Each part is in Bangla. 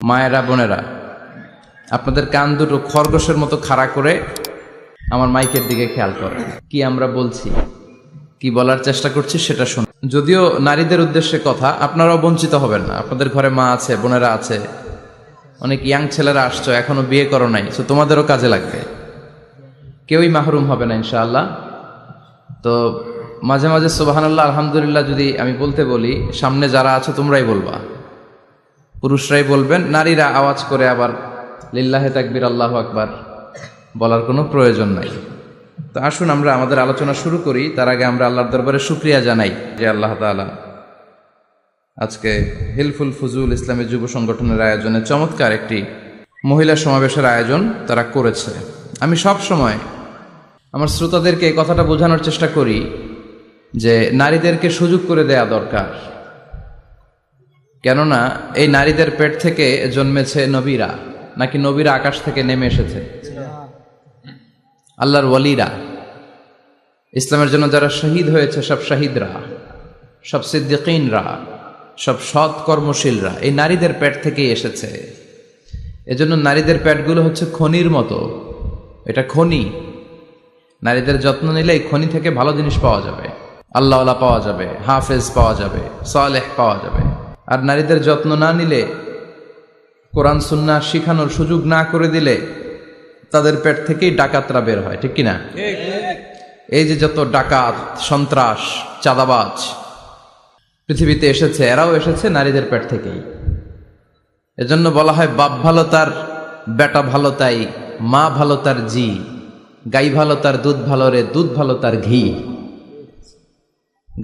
মায়েরা বোনেরা, আপনাদের কান দুটো খরগোশের মতো খাড়া করে আমার মাইকের দিকে খেয়াল করেন। কি আমরা বলছি, কি বলার চেষ্টা করছি সেটা শুনুন। যদিও নারীদের উদ্দেশ্যে কথা, আপনারাও বঞ্চিত হবেন না। আপনাদের ঘরে মা আছে, বোনেরা আছে, অনেক ইয়াং ছেলেরা আসছো, এখনো বিয়ে করো নাই, তো তোমাদেরও কাজে লাগবে। কেউই মাহরুম হবে না ইনশাআল্লাহ। তো মাঝে মাঝে সুবহানাল্লাহ আলহামদুলিল্লাহ যদি আমি বলতে বলি, সামনে যারা আছো তোমরাই বলবা, পুরুষরাই বলবেন, নারীরা আওয়াজ করে আবার লিল্লাহে তাকবীর আল্লাহু আকবার বলার কোনো প্রয়োজন নাই। তো আসুন আমরা আমাদের আলোচনা শুরু করি। তার আগে আমরা আল্লাহর দরবারে শুকরিয়া জানাই যে আল্লাহ তাআলা আজকে হিলফুল ফুজুল ইসলামী যুব সংগঠনের আয়োজনে চমৎকার একটি মহিলা সমাবেশের আয়োজন তারা করেছে। আমি সব সময় আমার শ্রোতাদেরকে এই কথাটা বোঝানোর চেষ্টা করি যে নারীদেরকে সুযোগ করে দেয়া দরকার। কেননা এই নারীদের পেট থেকে জন্মেছে নবীরা, নাকি নবীরা আকাশ থেকে নেমে এসেছে? আল্লাহর ওয়ালিরা, ইসলামের জন্য যারা শহীদ হয়েছে, সব শহীদরা, সব সিদ্দিকিনরা, সব সৎ কর্মশীলরা এই নারীদের পেট থেকেই এসেছে। এজন্য নারীদের পেটগুলো হচ্ছে খনির মতো। এটা খনি। নারীদের যত্ন নিলে এই খনি থেকে ভালো জিনিস পাওয়া যাবে, আল্লাহওয়ালা পাওয়া যাবে, হাফেজ পাওয়া যাবে, সালেহ পাওয়া যাবে। আর নারীদের যত্ন না নিলে, কোরআন সুন্নাহ শিখানোর সুযোগ না করে দিলে তাদের পেট থেকেই ডাকাতরা বের হয়, ঠিক কিনা? এই যে যত ডাকাত, সন্ত্রাস, চাঁদাবাজ পৃথিবীতে এসেছে, এরাও এসেছে নারীদের পেট থেকেই। এজন্য বলা হয়, বাপ ভালো তার বেটা ভালো তাই, মা ভালো তার জি, গাই ভালো তার দুধ ভালো রে, দুধ ভালো তার ঘি।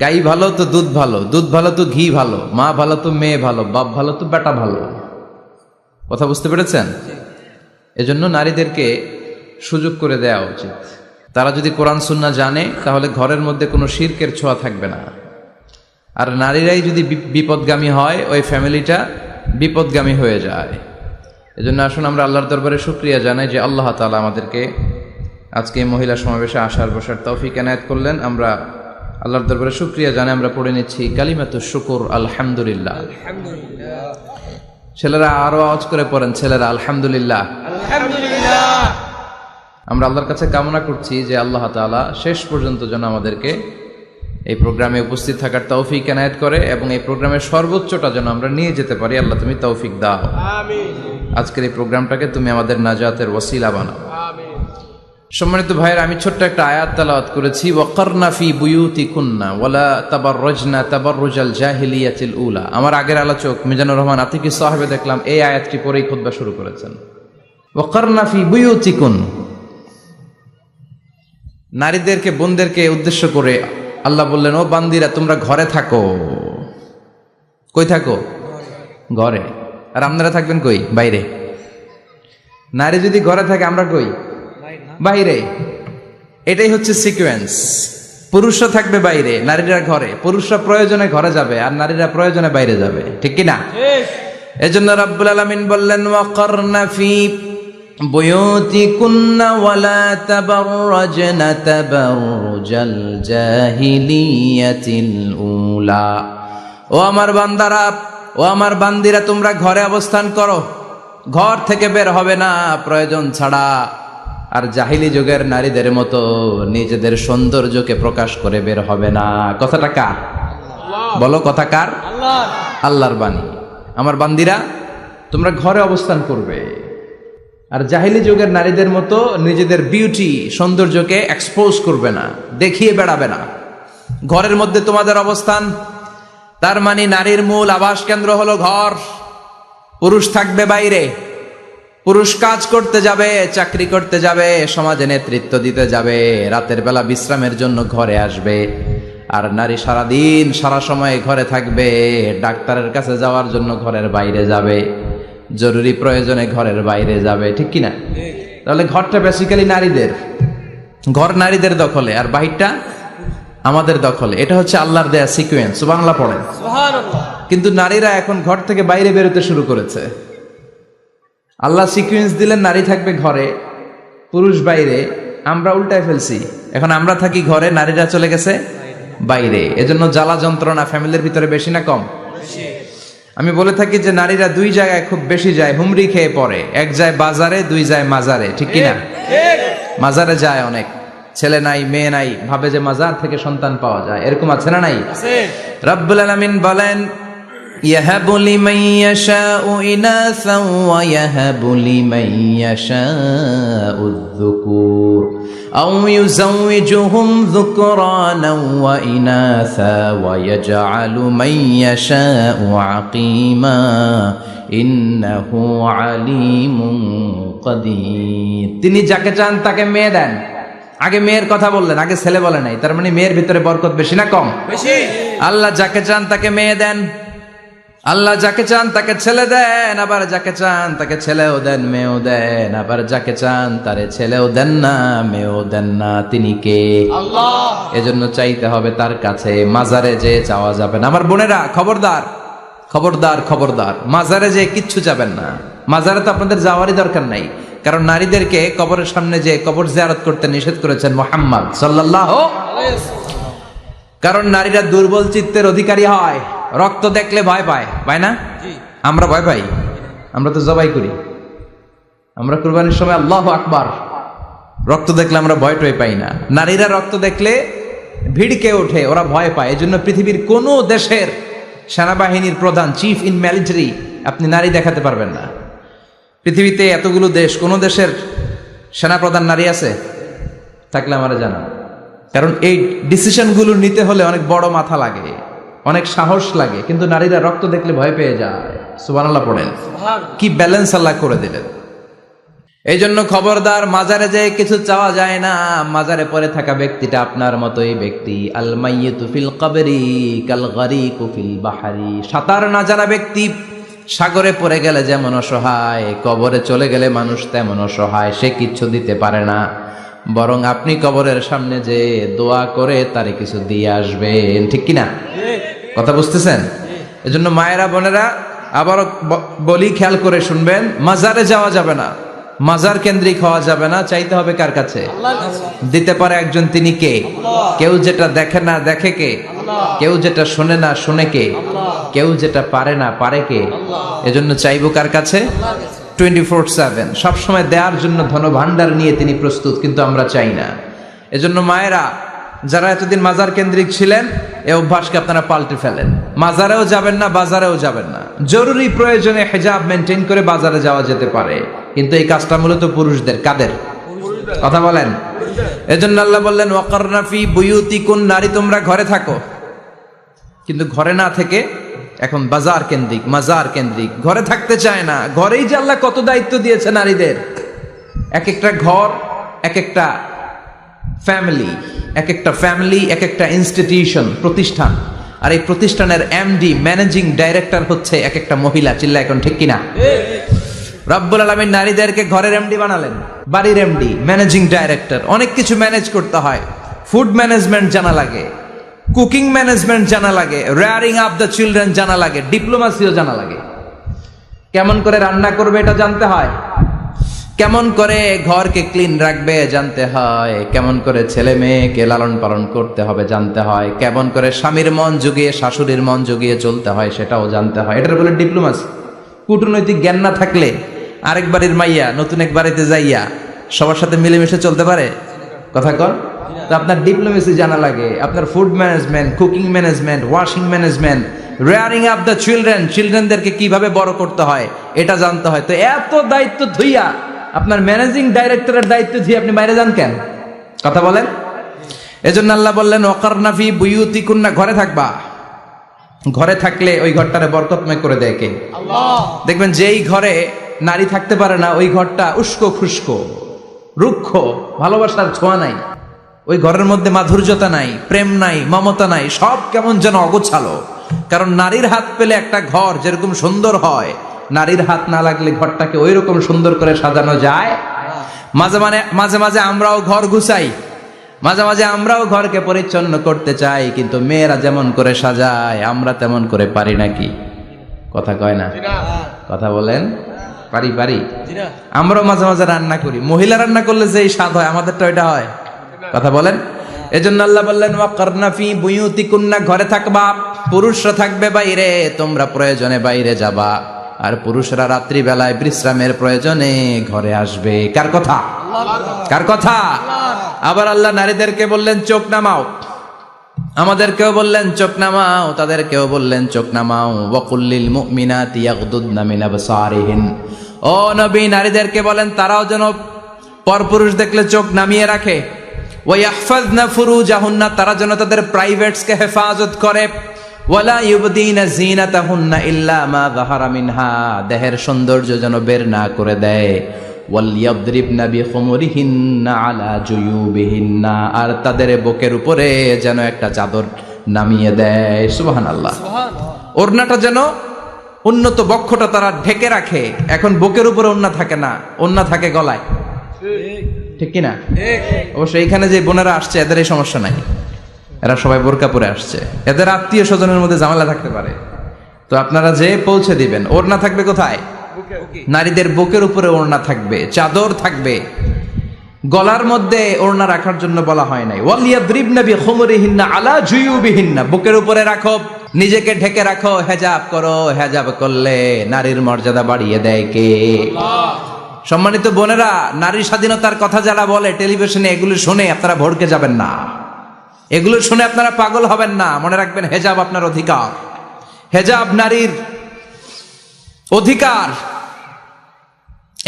গাই ভালো তো দুধ ভালো, দুধ ভালো তো ঘি ভালো, মা ভালো তো মেয়ে ভালো, বাপ ভালো তো বেটা ভালো। কথা বুঝতে পেরেছেন? এজন্য নারীদেরকে সুযোগ করে দেওয়া উচিত। তারা যদি কোরআন সুন্নাহ জানে, তাহলে ঘরের মধ্যে কোনো শিরকের ছোঁয়া থাকবে না। আর নারীরাই যদি বিপদগামী হয়, ওই ফ্যামিলিটা বিপদগামী হয়ে যায়। এজন্য আসুন আমরা আল্লাহর দরবারে শুকরিয়া জানাই যে আল্লাহ তাআলা আমাদেরকে আজকে এই মহিলা সমাবেশে আসার বসার তৌফিক এনায়েত করলেন। আমরা আল্লাহর দরবারে শুকরিয়া জানাই। আমরা পড়ে নিচ্ছি কালিমাতুশ শুকর, আলহামদুলিল্লাহ। ছেলেরা আরো আওয়াজ করে পড়েন, ছেলেরা আলহামদুলিল্লাহ। আমরা আল্লাহর কাছে কামনা করছি যে আল্লাহ তাআলা শেষ পর্যন্ত যেন আমাদেরকে এই প্রোগ্রামে উপস্থিত থাকার তৌফিক এনায়েত করে এবং এই প্রোগ্রামের সর্বোচ্চটা যেন আমরা নিয়ে যেতে পারি। আল্লাহ তুমি তৌফিক দাও। আজকের এই প্রোগ্রামটাকে তুমি আমাদের নাজাতের ওসিলা বানাও। সম্মানিত ভাইয়েরা, আমি ছোট্ট একটা আয়াত তেলাওয়াত করেছি, ওয়াকারনা ফি বুয়ুতিকুন্না ওয়ালা তাবাররাজনা তাবাররুজাল জাহিলিয়াতিল উলা। আমার আগের আলোচক মিজানুর রহমান আতিকি সাহেবে দেখলাম এই আয়াতটি পরেই খুতবা শুরু করেছেন। ওয়াকারনা ফি বুয়ুতিকুন, নারীদেরকে, বোনদেরকে উদ্দেশ্য করে আল্লাহ বললেন, ও বান্দিরা তোমরা ঘরে থাকো। কই থাকো? ঘরে। আর আপনারা থাকবেন কই? বাইরে। নারী যদি ঘরে থাকে, আমরা কই? বাইরে। এটাই হচ্ছে সিকোয়েন্স। পুরুষরা থাকবে বাইরে, নারীরা ঘরে। পুরুষরা প্রয়োজনে ঘরে যাবে, আর নারীরা প্রয়োজনে বাইরে যাবে, ঠিক কিনা? এজন্য রাব্বুল আলামিন বললেন, ওয়াকারনা ফি বুয়ুতিকুন্না ওয়ালা তাবাররাজনা তাবাররুজাল জাহিলিয়াতিল উলা। ও আমার বান্দারা, ও আমার বান্দিরা, তোমরা ঘরে অবস্থান করো, ঘর থেকে বের হবে না প্রয়োজন ছাড়া। আর জাহিলি যুগের নারীদের মতো নিজেদের সৌন্দর্যকে প্রকাশ করে বের হবে না। কথাটা কার? বলো, কথা কার? আল্লাহর বাণী। আমার বান্দিরা তোমরা ঘরে অবস্থান করবে, আর জাহিলি যুগের নারীদের মতো নিজেদের বিউটি, সৌন্দর্যকে এক্সপোজ করবে না, দেখিয়ে বেড়াবে না। ঘরের মধ্যে তোমাদের অবস্থান। তার মানে নারীর মূল আবাস কেন্দ্র হলো ঘর। পুরুষ থাকবে বাইরে। পুরুষ কাজ করতে যাবে, চাকরি করতে যাবে, সমাজে নেতৃত্ব দিতে যাবে, রাতের বেলা বিশ্রামের জন্য ঘরে আসবে। আর নারী সারাদিন সারা সময় ঘরে থাকবে, ডাক্তারের কাছে যাওয়ার জন্য ঘরের বাইরে যাবে, জরুরি প্রয়োজনে ঘরের বাইরে যাবে, ঠিক কিনা? তাহলে ঘরটা বেসিক্যালি নারীদের। ঘর নারীদের দখলে, আর বাহিরটা আমাদের দখলে। এটা হচ্ছে আল্লাহর দেয়া সিকোয়েন্স। সুবহানাল্লাহ পড়েন। কিন্তু নারীরা এখন ঘর থেকে বাইরে বেরোতে শুরু করেছে। আল্লাহ সিকোয়েন্স দিলেন, নারী থাকবে ঘরে, পুরুষ বাইরে। আমরা উল্টায় ফেলছি। এখন আমরা থাকি ঘরে, নারীরা চলে গেছে বাইরে। এজন্য জ্বালা যন্ত্রণা ফ্যামিলির ভিতরে বেশি না কম? আমি বলে থাকি যে নারীরা দুই জায়গায় খুব বেশি যায়, হুমড়ি খেয়ে পড়ে। এক যায় বাজারে, দুই যায় মাজারে, ঠিক কিনা? মাজারে যায় অনেক, ছেলে নাই মেয়ে নাই, ভাবে যে মাজার থেকে সন্তান পাওয়া যায়, এরকম আছে না নাই? রব্বুল আলামিন বলেন ইয়াহাবু লিমান ইয়াশাউ ইনাসা ওয়া ইয়াহাবু লিমান ইয়াশাউ যুকুর আও ইউযাওয়িজুহুম যুকরানা ওয়া ইনাসা ওয়া ইয়াজআলু মান ইয়াশাউ আকিমা ইন্নাহু আলিমুন কাদির। তিনি যাকে চান তাকে মেয়ে দেন। আগে মেয়ের কথা বললেন, আগে ছেলে বলে নাই। তার মানে মেয়ের ভিতরে বরকত বেশি না কম? বেশি। আল্লাহ যাকে চান তাকে মেয়ে দেন, আল্লাহ যাকে চান তাকে ছেলে দেন, আবার যাকে চান তাকে ছেলেও দেন মেয়েও দেন, আবার যাকে চান তারে ছেলেও দেন না মেয়েও দেন না। তিনি কে? আল্লাহ। এজন্য চাইতে হবে তার কাছে, মাজারে যে চাওয়া যাবে না। আমার বোনেরা খবরদার খবরদার খবরদার, মাজারে যে কিচ্ছু যাবেন না। মাজারে তো আপনাদের যাওয়ারই দরকার নাই, কারণ নারীদেরকে কবরের সামনে যে কবর জিয়ারত করতে নিষেধ করেছেন মুহাম্মদ সাল্লাল্লাহু আলাইহি ওয়াসাল্লাম। কারণ নারীরা দুর্বল চিত্তের অধিকারী হয়, রক্ত দেখলে ভয় পায়, পায় না? আমরা ভয় পাই, আমরা তো জবাই করি, আমরা কুরবানির সময় আল্লাহু আকবার, রক্ত দেখলে আমরা ভয় টয় পাই না। নারীরা রক্ত দেখলে ভিড়কে ওঠে, ওরা ভয় পায়। এজন্য পৃথিবীর কোন দেশের সেনাবাহিনীর প্রধান, চিফ ইন মিলিটারি, আপনি নারী দেখাতে পারবেন না। পৃথিবীতে এতগুলো দেশ, কোন দেশের সেনাপ্রধান নারী আছে? থাকলে আমারে জানান। কারণ এই ডিসিশনগুলো নিতে হলে অনেক বড় মাথা লাগে, অনেক সাহস লাগে, কিন্তু নারীরা রক্ত দেখলে ভয় পেয়ে যায়। সুবহানাল্লাহ পড়েন, কি ব্যালেন্স আল্লাহ করে দিলেন। এই জন্য খবরদার, মাজারে যে কিছু চাওয়া যায় না। মাজারে পড়ে থাকা ব্যক্তিটা আপনার মতোই ব্যক্তি। আল মাইয়িতু ফিল কবরি কাল গারিকু ফিল বাহরি। সাঁতার না জানা ব্যক্তি সাগরে পড়ে গেলে যেমন অসহায়, কবরে চলে গেলে মানুষ তেমন অসহায়, সে কিচ্ছু দিতে পারে না। বরং আপনি কবরের সামনে যে দোয়া করে তারে কিছু দিয়ে আসবেন, ঠিক কিনা? কথা বুঝতেছেন? এজন্য মায়েরা বোনেরা আবারও বলি, খেয়াল করে শুনবেন, মাজারে যাওয়া যাবে না, মাজার কেন্দ্রিক হওয়া যাবে না। চাইতে হবে কার কাছে? দিতে পারে একজন, তিনি কে? কেউ যেটা দেখে না দেখে কে? কেউ যেটা শোনে না শোনে কে? কেউ যেটা পারে না পারে কে? এজন্য চাইবো কার কাছে? 24/7 সবসময় দেওয়ার জন্য ধন ভান্ডার নিয়ে তিনি প্রস্তুত, কিন্তু আমরা চাই না। এজন্য মায়েরা যারা এতদিন মাজার কেন্দ্রিক ছিলেন, এই অভ্যাসকে আপনারা পাল্টে ফেলেন। মাজারেও যাবেন না, বাজারেও যাবেন না। জরুরি প্রয়োজনে হিজাব মেনটেন করে বাজারে যাওয়া যেতে পারে, কিন্তু এই কাজটা মূলত পুরুষদের। কাদের কথা বলেন? এজন্য আল্লাহ বললেন ওয়াকারনা ফি বুয়ুতিকুন, নারী তোমরা ঘরে থাকো। কিন্তু ঘরে না থেকে এখন বাজার কেন্দ্রিক, মাজার কেন্দ্রিক, ঘরে থাকতে চায় না। ঘরেই যে আল্লাহ কত দায়িত্ব দিয়েছে নারীদের। এক একটা ঘর এক একটা ফ্যামিলি, এক একটা ফ্যামিলি এক একটা ইনস্টিটিউশন, প্রতিষ্ঠান। আর এই প্রতিষ্ঠানের এমডি, ম্যানেজিং ডাইরেক্টর হচ্ছে এক একটা মহিলা। চিল্লা এখন ঠিক কিনা? রব্বুল আলামিন নারীদেরকে ঘরের এমডি বানালেন, বাড়ির এমডি, ম্যানেজিং ডাইরেক্টর। অনেক কিছু ম্যানেজ করতে হয়। ফুড ম্যানেজমেন্ট জানা লাগে, কুকিং ম্যানেজমেন্ট জানা লাগে, রেয়ারিং আপ দ্য চিলড্রেন জানা লাগে, ডিপ্লোমাসিও জানা লাগে। কেমন করে রান্না করবে এটা জানতে হয়, কেমন করে ঘরকে ক্লিন রাখবে জানতে হয়, কেমন করে ছেলে মেয়েকে লালন পালন করতে হবে জানতে হয়, কেমন করে স্বামীর মন জুগিয়ে শাশুড়ির মন জুগিয়ে চলতে হয় সেটাও জানতে হয়। এটার বলে ডিপ্লোমাসি। কূটনৈতিক জ্ঞান না থাকলে আরেক বাড়ির মাইয়া নতুন এক বাড়িতে যাইয়া সবার সাথে মিলেমিশে চলতে পারে? কথা কর। তো আপনার ডিপ্লোমেসি জানা লাগে, আপনার food management, cooking management, washing management, rearing up the children, চিলড্রেনদেরকে কিভাবে বড় করতে হয় এটা জানতে হয়। তো এত দায়িত্ব ধুইয়া আপনার ম্যানেজিং ডাইরেক্টরের দায়িত্ব দিয়ে আপনি বাইরে যান কেন? কথা বলেন। এজন্য আল্লাহ বললেন ওয়াকারনা ফি বুয়ুতিকুন্না, ঘরে থাকবা। ঘরে থাকলে ওই ঘরটারে বরকতময় করে দেয় কে? আল্লাহ। দেখবেন যেই ঘরে নারী থাকতে পারে না, ওই ঘরটা উস্কো খুস্কো, রুক্ষ, ভালোবাসার ছোঁয়া নাই। ওই ঘরের মধ্যে মাধুর্যতা নাই, প্রেম নাই, মমতা নাই, সব কেমন যেন অগোছালো। কারণ নারীর হাত পেলে একটা ঘর যেরকম সুন্দর হয়, নারীর হাত না লাগলে ঘরটাকে ওই রকম সুন্দর করে সাজানো যায়। মাঝে মাঝে আমরাও ঘর গুছাই, মাঝে মাঝে আমরাও ঘরকে পরিচ্ছন্ন করতে চাই, কিন্তু মেয়েরা যেমন করে সাজায় আমরা তেমন করে পারি নাকি? কথা কয় না? কথা বলেন। পারি পারি। আমরাও মাঝে মাঝে রান্না করি, মহিলা রান্না করলে যেই স্বাদ হয় আমাদেরটা ওইটা হয়। কথা বলেন। এজন্য আল্লাহ বললেন ওয়াকারনা ফি বুয়ুতিকুন্না, ঘরে থাকবা, পুরুষরা থাকবে বাইরে, তোমরা প্রয়োজনে বাইরে যাবা, আর পুরুষরা রাত্রি বেলায় বিশ্রামের প্রয়োজনে ঘরে আসবে। কার কথা? কার কথা? আবার আল্লাহ নারীদেরকে বললেন চোখ নামাও, আমাদেরকেও বললেন চোখ নামাও, তাদেরকেও বললেন চোখ নামাও। ওয়াকুল্লিল মুমিনাতি ইয়াগদুদনা মিন আবসারিহিন, ও নবী নারীদেরকে বলেন তারাও যেন পরপুরুষ দেখলে চোখ নামিয়ে রাখে। ওয়া ইয়াহফাজনা ফুরুজাহুন্না, তারা যেন তাদের প্রাইভেটসকে হেফাজত করে। ওয়ালা ইউবদিনা জিনাতাহুন্না ইল্লা মা যাহারা মিনহা, দেহের সৌন্দর্য যেন বের না করে দেয়। ওয়ালিয়াদরিবনা বিখুমুরিহিন্না আলা জুয়ুবিহিন্না, আর তাদের বুকের উপরে যেন একটা চাদর নামিয়ে দেয়। সুবহানাল্লাহ। ওড়নাটা যেন উন্নত বক্ষটা তারা ঢেকে রাখে। এখন বুকের উপরে ওড়না থাকে না, ওড়না থাকে গলায়, ঠিক কিনা? অবশ্য এইখানে যে বোনেরা আসছে এদের এই সমস্যা নাই, এরা সবাই বোরকা পরে আসছে, এদের আত্মীয় স্বজনের মধ্যে ঝামেলা থাকতে পারে। তো আপনারা যে পৌঁছে দিবেন, ওড়না থাকবে কোথায়? নারীদের বুকের উপরে ওড়না থাকবে, চাদর থাকবে, গলার মধ্যে ওড়না রাখার জন্য বলা হয় নাই। ওয়ালিয়াদরিবনা বিখুমুরিহিন্না আলা জুয়ুবিহিন্না, বুকের উপরে রাখো, নিজেকে ঢেকে রাখো, হেজাব করো। হেজাব করলে নারীর মর্যাদা বাড়িয়ে দেয় কে? সম্মানিত বোনেরা, নারী স্বাধীনতার কথা যারা বলে টেলিভিশনে, এগুলো শুনে আপনারা ভড়কে যাবেন না, এগুলো শুনে আপনারা পাগল হবেন না। মনে রাখবেন হেজাব আপনার অধিকার, হেজাব নারীর অধিকার,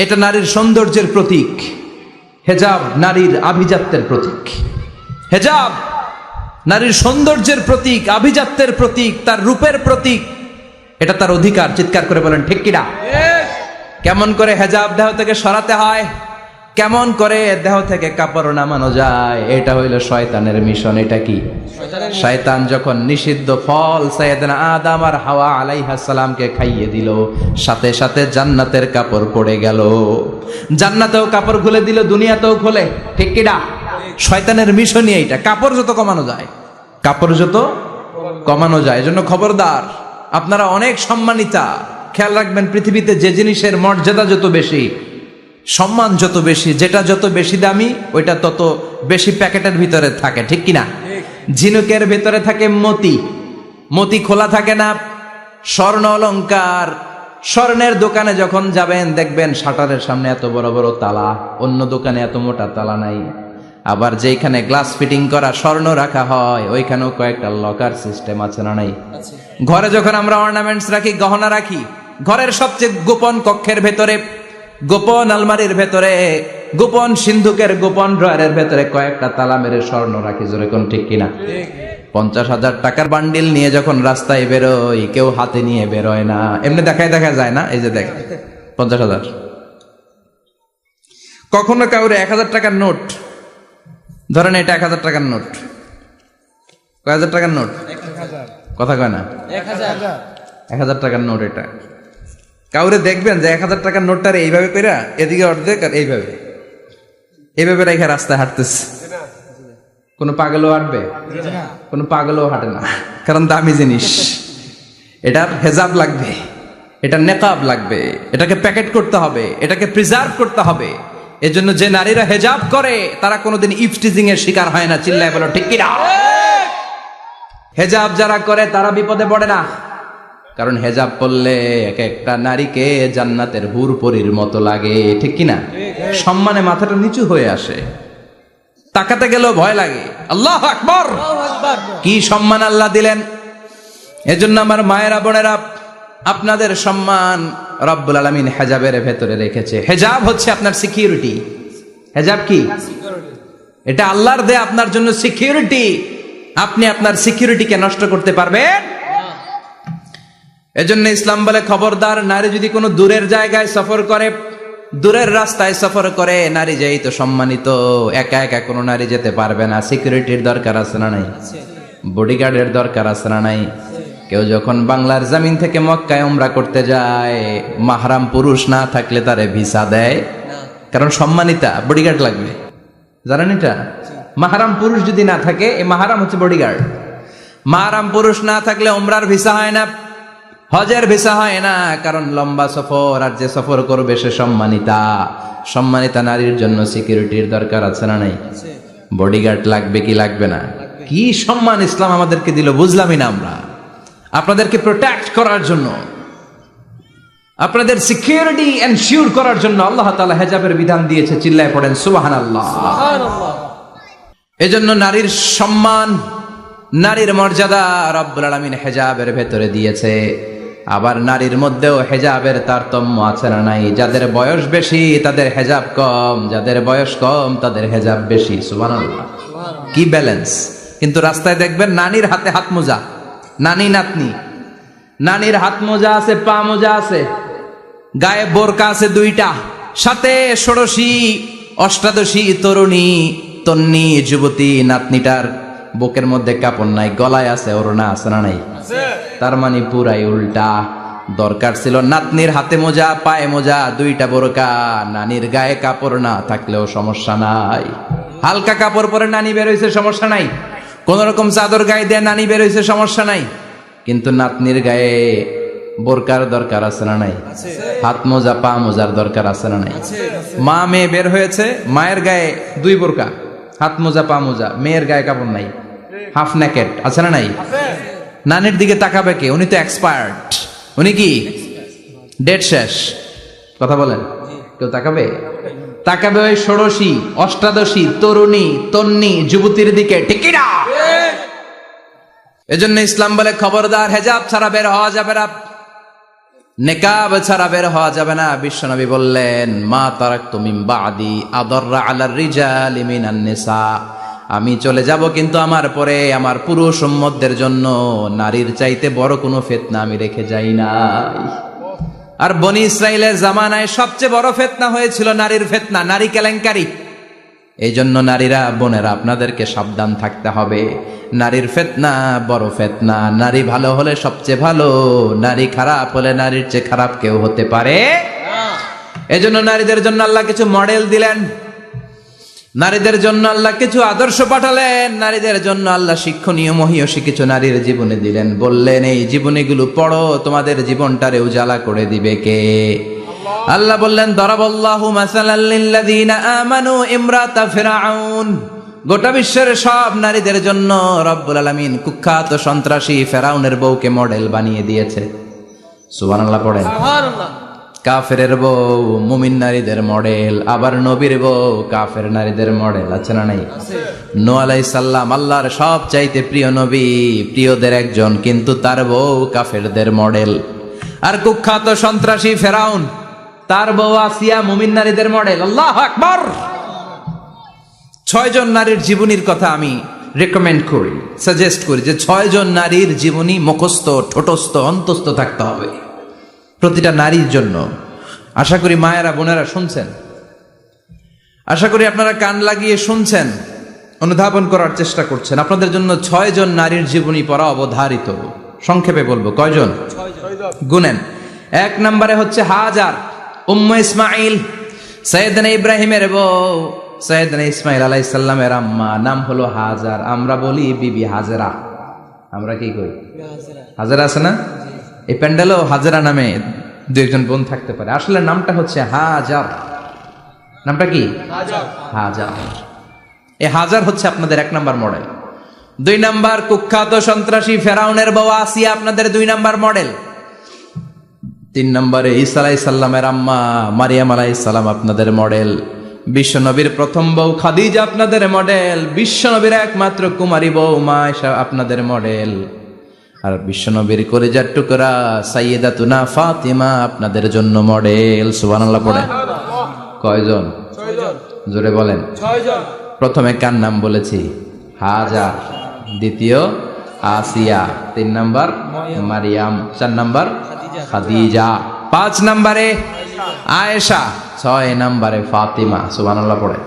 এটা নারীর সৌন্দর্যের প্রতীক, হেজাব নারীর আভিজাত্যের প্রতীক, হেজাব নারীর সৌন্দর্যের প্রতীক, আভিজাত্যের প্রতীক, তার রূপের প্রতীক, এটা তার অধিকার। চিৎকার করে বলেন ঠিক কিনা? কেমন করে হেজাব দেহ থেকে সরাতে হয়, কেমন করে দেহ থেকে কাপড় নামানো যায়, এটা হইল শয়তানের মিশন। এটা কি? শয়তান যখন নিষিদ্ধ ফল সাইয়েদনা আদম আর হাওয়া আলাইহিস সালামকে খাইয়ে দিল, সাথে সাথে জান্নাতের কাপড় পড়ে গেল। জান্নাতেও কাপড় খুলে দিল, দুনিয়াতেও খুলে, ঠিক কিনা? শয়তানের মিশনই এইটা, কাপড় যত কমানো যায়, কাপড় যত কমানো যায়। এজন্য খবরদার, আপনারা অনেক সম্মানিতা, খেয়াল রাখবেন পৃথিবীতে যে জিনিসের মর্যাদা যত বেশি, সম্মান যত বেশি, যেটা যত বেশি দামি, ওইটা তত বেশি প্যাকেটের ভিতরে থাকে, ঠিক কিনা? ঝিনুকের ভিতরে থাকে মতি, মতি খোলা থাকে না। স্বর্ণ অলংকার, স্বর্ণের দোকানে যখন যাবেন দেখবেন শাটারের সামনে এত বড় বড় তালা, অন্য দোকানে এত মোটা তালা নাই। আবার যেখানে গ্লাস ফিটিং করা স্বর্ণ রাখা হয়, ওইখানেও কয়েকটা লকার সিস্টেম আছে না নাই? ঘরে যখন আমরা অর্নামেন্টস রাখি, গহনা রাখি, ঘরের সবচেয়ে গোপন কক্ষের ভেতরে, গোপন আলমারির ভেতরে, গোপন সিন্ধুকের গোপন ড্রয়ারের ভেতরে কয়েকটা তালা মেরে স্বর্ণ রাখি। জোরে কোন ঠিক কিনা? 50,000 টাকার বান্ডিল নিয়ে যখন রাস্তায় বেরোই, কেউ হাতে নিয়ে বেরোয় না, এমনি দেখায় দেখা যায় না। এই যে দেখ 50,000, কখনো কাউরে 1000 টাকার নোট ধরেন, এটা 1000 টাকার নোট, কয় হাজার টাকার নোট? কথা কয় না, 1000 টাকার নোট। এটা কাউরে দেখবেন যে 1000 টাকার নোটটার এইভাবে করে এদিকে অর্ধেক আর এইভাবে এইভাবে রেখে রাস্তায় হাঁটতেছে, কোনো পাগলও হাঁটবে? কোনো পাগলও হাঁটে না, কারণ দামি জিনিস। এটার হেজাব লাগবে, এটা নেকাব লাগবে, এটাকে প্যাকেট করতে হবে, এটাকে প্রিজার্ভ করতে হবে। এজন্য যে নারীরা হেজাব করে তারা কোনোদিন ইফটিজিং এর শিকার হয় না। চিল্লায় বলো ঠিক কিনা? হেজাব যারা করে তারা বিপদে পড়ে না, কারণ হেজাব পরলে এক একটা নারীকে জান্নাতের হুর পরীর মতো লাগে, ঠিক কিনা? সম্মানে মাথাটা নিচু হয়ে আসে, তাকাতে গেলেও ভয় লাগে। আল্লাহু আকবার, কি সম্মান আল্লাহ দিলেন! এজন্য আমার মায়েরা বোনেরা, আপনাদের সম্মান রব্বুল আলামিন হেজাবের ভেতরে রেখেছে। হেজাব হচ্ছে আপনার সিকিউরিটি। হেজাব কি? এটা আল্লাহর দেয়া আপনার জন্য সিকিউরিটি। আপনি আপনার সিকিউরিটিকে নষ্ট করতে পারবেন? এজন্য ইসলাম বলে খবরদার, নারী যদি কোনো দূরের জায়গায় সফর করে, দূরের রাস্তায় সফর করে, নারী যেই তো সম্মানিত, একা একা কোনো নারী যেতে পারবে না। সিকিউরিটির দরকার আছে না নাই? বডিগার্ডের দরকার আছে না নাই? কেউ যখন বাংলার জমিন থেকে মক্কায় উমরা করতে যায়, মাহরাম পুরুষ না থাকলে তারে ভিসা দেয়, কারণ সম্মানিতা, বডিগার্ড লাগবে। জানেন এটা? মাহরাম পুরুষ যদি না থাকে, এই মাহরাম হচ্ছে বডিগার্ড। মাহরাম পুরুষ না থাকলে উমরার ভিসা হয় না, হজের ভিসা হয় না, কারণ লম্বা সফর, আর যে সফর করবে সে সম্মানিতা। সম্মানিতা নারীর জন্য সিকিউরিটির দরকার আছে না নাই? বডিগার্ড লাগবে কি লাগবে না? কি সম্মান ইসলাম আমাদেরকে দিল বুঝলামই না আমরা। আপনাদেরকে প্রোটেক্ট করার জন্য, আপনাদের সিকিউরিটি এনশিওর করার জন্য আল্লাহ তাআলা হিজাবের বিধান দিয়েছে। চিল্লায় পড়েন সুবহানাল্লাহ। এজন্য নারীর সম্মান, নারীর মর্যাদা রব্বুল আলামিন হিজাবের ভেতরে দিয়েছে। আবার নারীর মধ্যেও হিজাবের তারতম্য আছে না নাই? যাদের বয়স বেশি তাদের হিজাব কম, যাদের বয়স কম তাদের হিজাব বেশি। সুবহানাল্লাহ, কি ব্যালেন্স! কিন্তু রাস্তায় দেখবেন নানির হাতে হাত মোজা, নানি নাতনি, নানির হাত মোজা আছে, পা মোজা আছে, গায়ে বোরকা আছে দুইটা, সাথে ষোড়শী অষ্টাদশী তরুণী তন্নি যুবতী নাতনিটার বুকের মধ্যে কাপড় নাই, গলায় আছে ওড়না, আছে না নাই? তার মানে পুরাই উল্টা। দরকার ছিল নাতনির হাতে মোজা, পায়ে মোজা, দুইটা বোরকা, নানির গায়ে কাপড় না থাকলেও সমস্যা নাই। হালকা কাপড় পরে নানি বের হইছে, সমস্যা নাই। কোন রকম চাদর গায়ে দিয়ে নানি বের হইছে, সমস্যা নাই। কিন্তু নাতনির গায়ে বোরকার দরকার আছে না নাই? হাত মোজা পা মোজার দরকার আছে না নাই? মা মেয়ে বের হয়েছে, মায়ের গায়ে দুই বোরকা, হাত মোজা পা মোজা, মেয়ের গায়ে কাপড় নাই, হাফ নেকেট, আছে না নাই? নানির দিকে তাকাবে কে? উনি তো এক্সপায়ার্ট, উনি কি ডেট শেষ। কথা বলেন, কেউ তাকাবে? তাকাবে ওই ষোড়শী অষ্টাদশী তরুণী তন্নি যুবতীর দিকে, ঠিক কি না? এজন্য ইসলাম বলে খবরদার, হেজাব ছাড়া বের হওয়া যাবে না, নেকাব ছাড়া বের হওয়া যাবে না। বিশ্বনবী বললেন, মা তারাকতু মিন বাদি আদাররা আলার রিজালি মিনান নিসা, আমি চলে যাব কিন্তু আমার পরে আমার পুরুষ উম্মতদের জন্য নারীর চাইতে বড় কোনো ফিতনা আমি রেখে যাই নাই। আর বনি ইসরাইলের জামানায় সবচেয়ে বড় ফিতনা হয়েছিল নারীর ফিতনা, নারী কেলেঙ্কারি। এই জন্য নারীরা, বোনেরা, আপনাদেরকে সাবধান থাকতে হবে। নারীর ফিতনা বড় ফিতনা। নারী ভালো হলে সবচেয়ে ভালো, নারী খারাপ হলে নারীর চেয়ে খারাপ কেউ হতে পারে না। এজন্য নারীদের জন্য আল্লাহ কিছু মডেল দিলেন, নারীদের জন্য আল্লাহ কিছু আদর্শ পাঠালেন, নারীদের জন্য আল্লাহ শিক্ষণীয় মহীয়সী কিছু নারীর জীবনে দিলেন। বললেন, এই জীবনীগুলো পড়ো, তোমাদের জীবনটারে উজালা করে দিবে কে? আল্লাহ বললেন, দরাবাল্লাহু মাসালাল লিল্লাযীনা আমানু ইমরাতা ফিরআউন। গোটা বিশ্বের সব নারীদের জন্য রব্বুল আলামিন কুখ্যাত সন্ত্রাসী ফেরাউনের বউকে মডেল বানিয়ে দিয়েছে। সুবহানাল্লাহ পড়েন। সুবহানাল্লাহ। কাফেরের বউ মুমিন নারীদের মডেল, আবার নবীর বউ কাফের নারীদের মডেল, আছে না নাই? নূহ আলাইহিস সালাম আল্লাহর সব চাইতে প্রিয় নবী, প্রিয়দের একজন, কিন্তু তার বউ কাফেরদের মডেল। আর কুখ্যাত সন্ত্রাসী ফেরাউন, তার বউ আসিয়া মুমিন নারীদের মডেল। আল্লাহু আকবার। 6 জন নারীর জীবনীর কথা আমি রেকমেন্ড করি, সাজেস্ট করি যে 6 জন নারীর জীবনী মুখস্থ, ঠোঁটস্থ, অন্তস্থ থাকতে হবে প্রতিটা নারীর জন্য। আশা করি মায়েরা বোনেরা শুনছেন, আশা করি আপনারা কান লাগিয়ে শুনছেন, অনুধাবন করার চেষ্টা করছেন। আপনাদের জন্য 6 জন নারীর জীবনী পড়া অবধারিত। সংক্ষেপে বলবো, কয়জন? 6 জন। গুনেন। 1 নম্বরে হচ্ছে হাজার, উম্মে ইসমাইল, সাইয়েদনা ইব্রাহিমের বউ, সাইয়েদনা ইসমাইল আলাইহিস সালামের আম্মা, নাম হলো হাজার। আমরা বলি বিবি হাজেরা, আমরা কি কই? হাজেরা আছে না? এই প্যান্ডেলও হাজেরা নামে 2-1 বোন থাকতে পারে। আসলে নামটা হচ্ছে হাজার। নামটা কি? হাজার। এই হাজার হচ্ছে আপনাদের 1 নাম্বার মডেল। 2 নাম্বার, কুখ্যাত সন্ত্রাসী ফেরাউনের বউ আসিয়া আপনাদের 2 নাম্বার মডেল। 3 নম্বরে ঈসা আলাইহিস সালামের আম্মা মারিয়াম আলাইহিস সালাম আপনাদের মডেল। বিশ্বনবীর প্রথম বউ খাদিজা আপনাদের মডেল। বিশ্বনবীর একমাত্র কুমারী বউ মা আয়েশা আপনাদের মডেল। আর বিশ্বনবীর কলিজার টুকরা সাইয়্যিদাতুনা ফাতিমা আপনাদের জন্য মডেল। সুবহানাল্লাহ পড়ে। কয়জন? 6 জন। জোরে বলেন। 6 জন। প্রথমে কার নাম বলেছি? হাজার। দ্বিতীয় আসিয়া। 3 নাম্বার মারিয়াম। 4 নাম্বার খাদিজা। 5 নম্বরে আয়েশা। 6 নম্বরে ফাতিমা। সুবহানাল্লাহ পড়ে।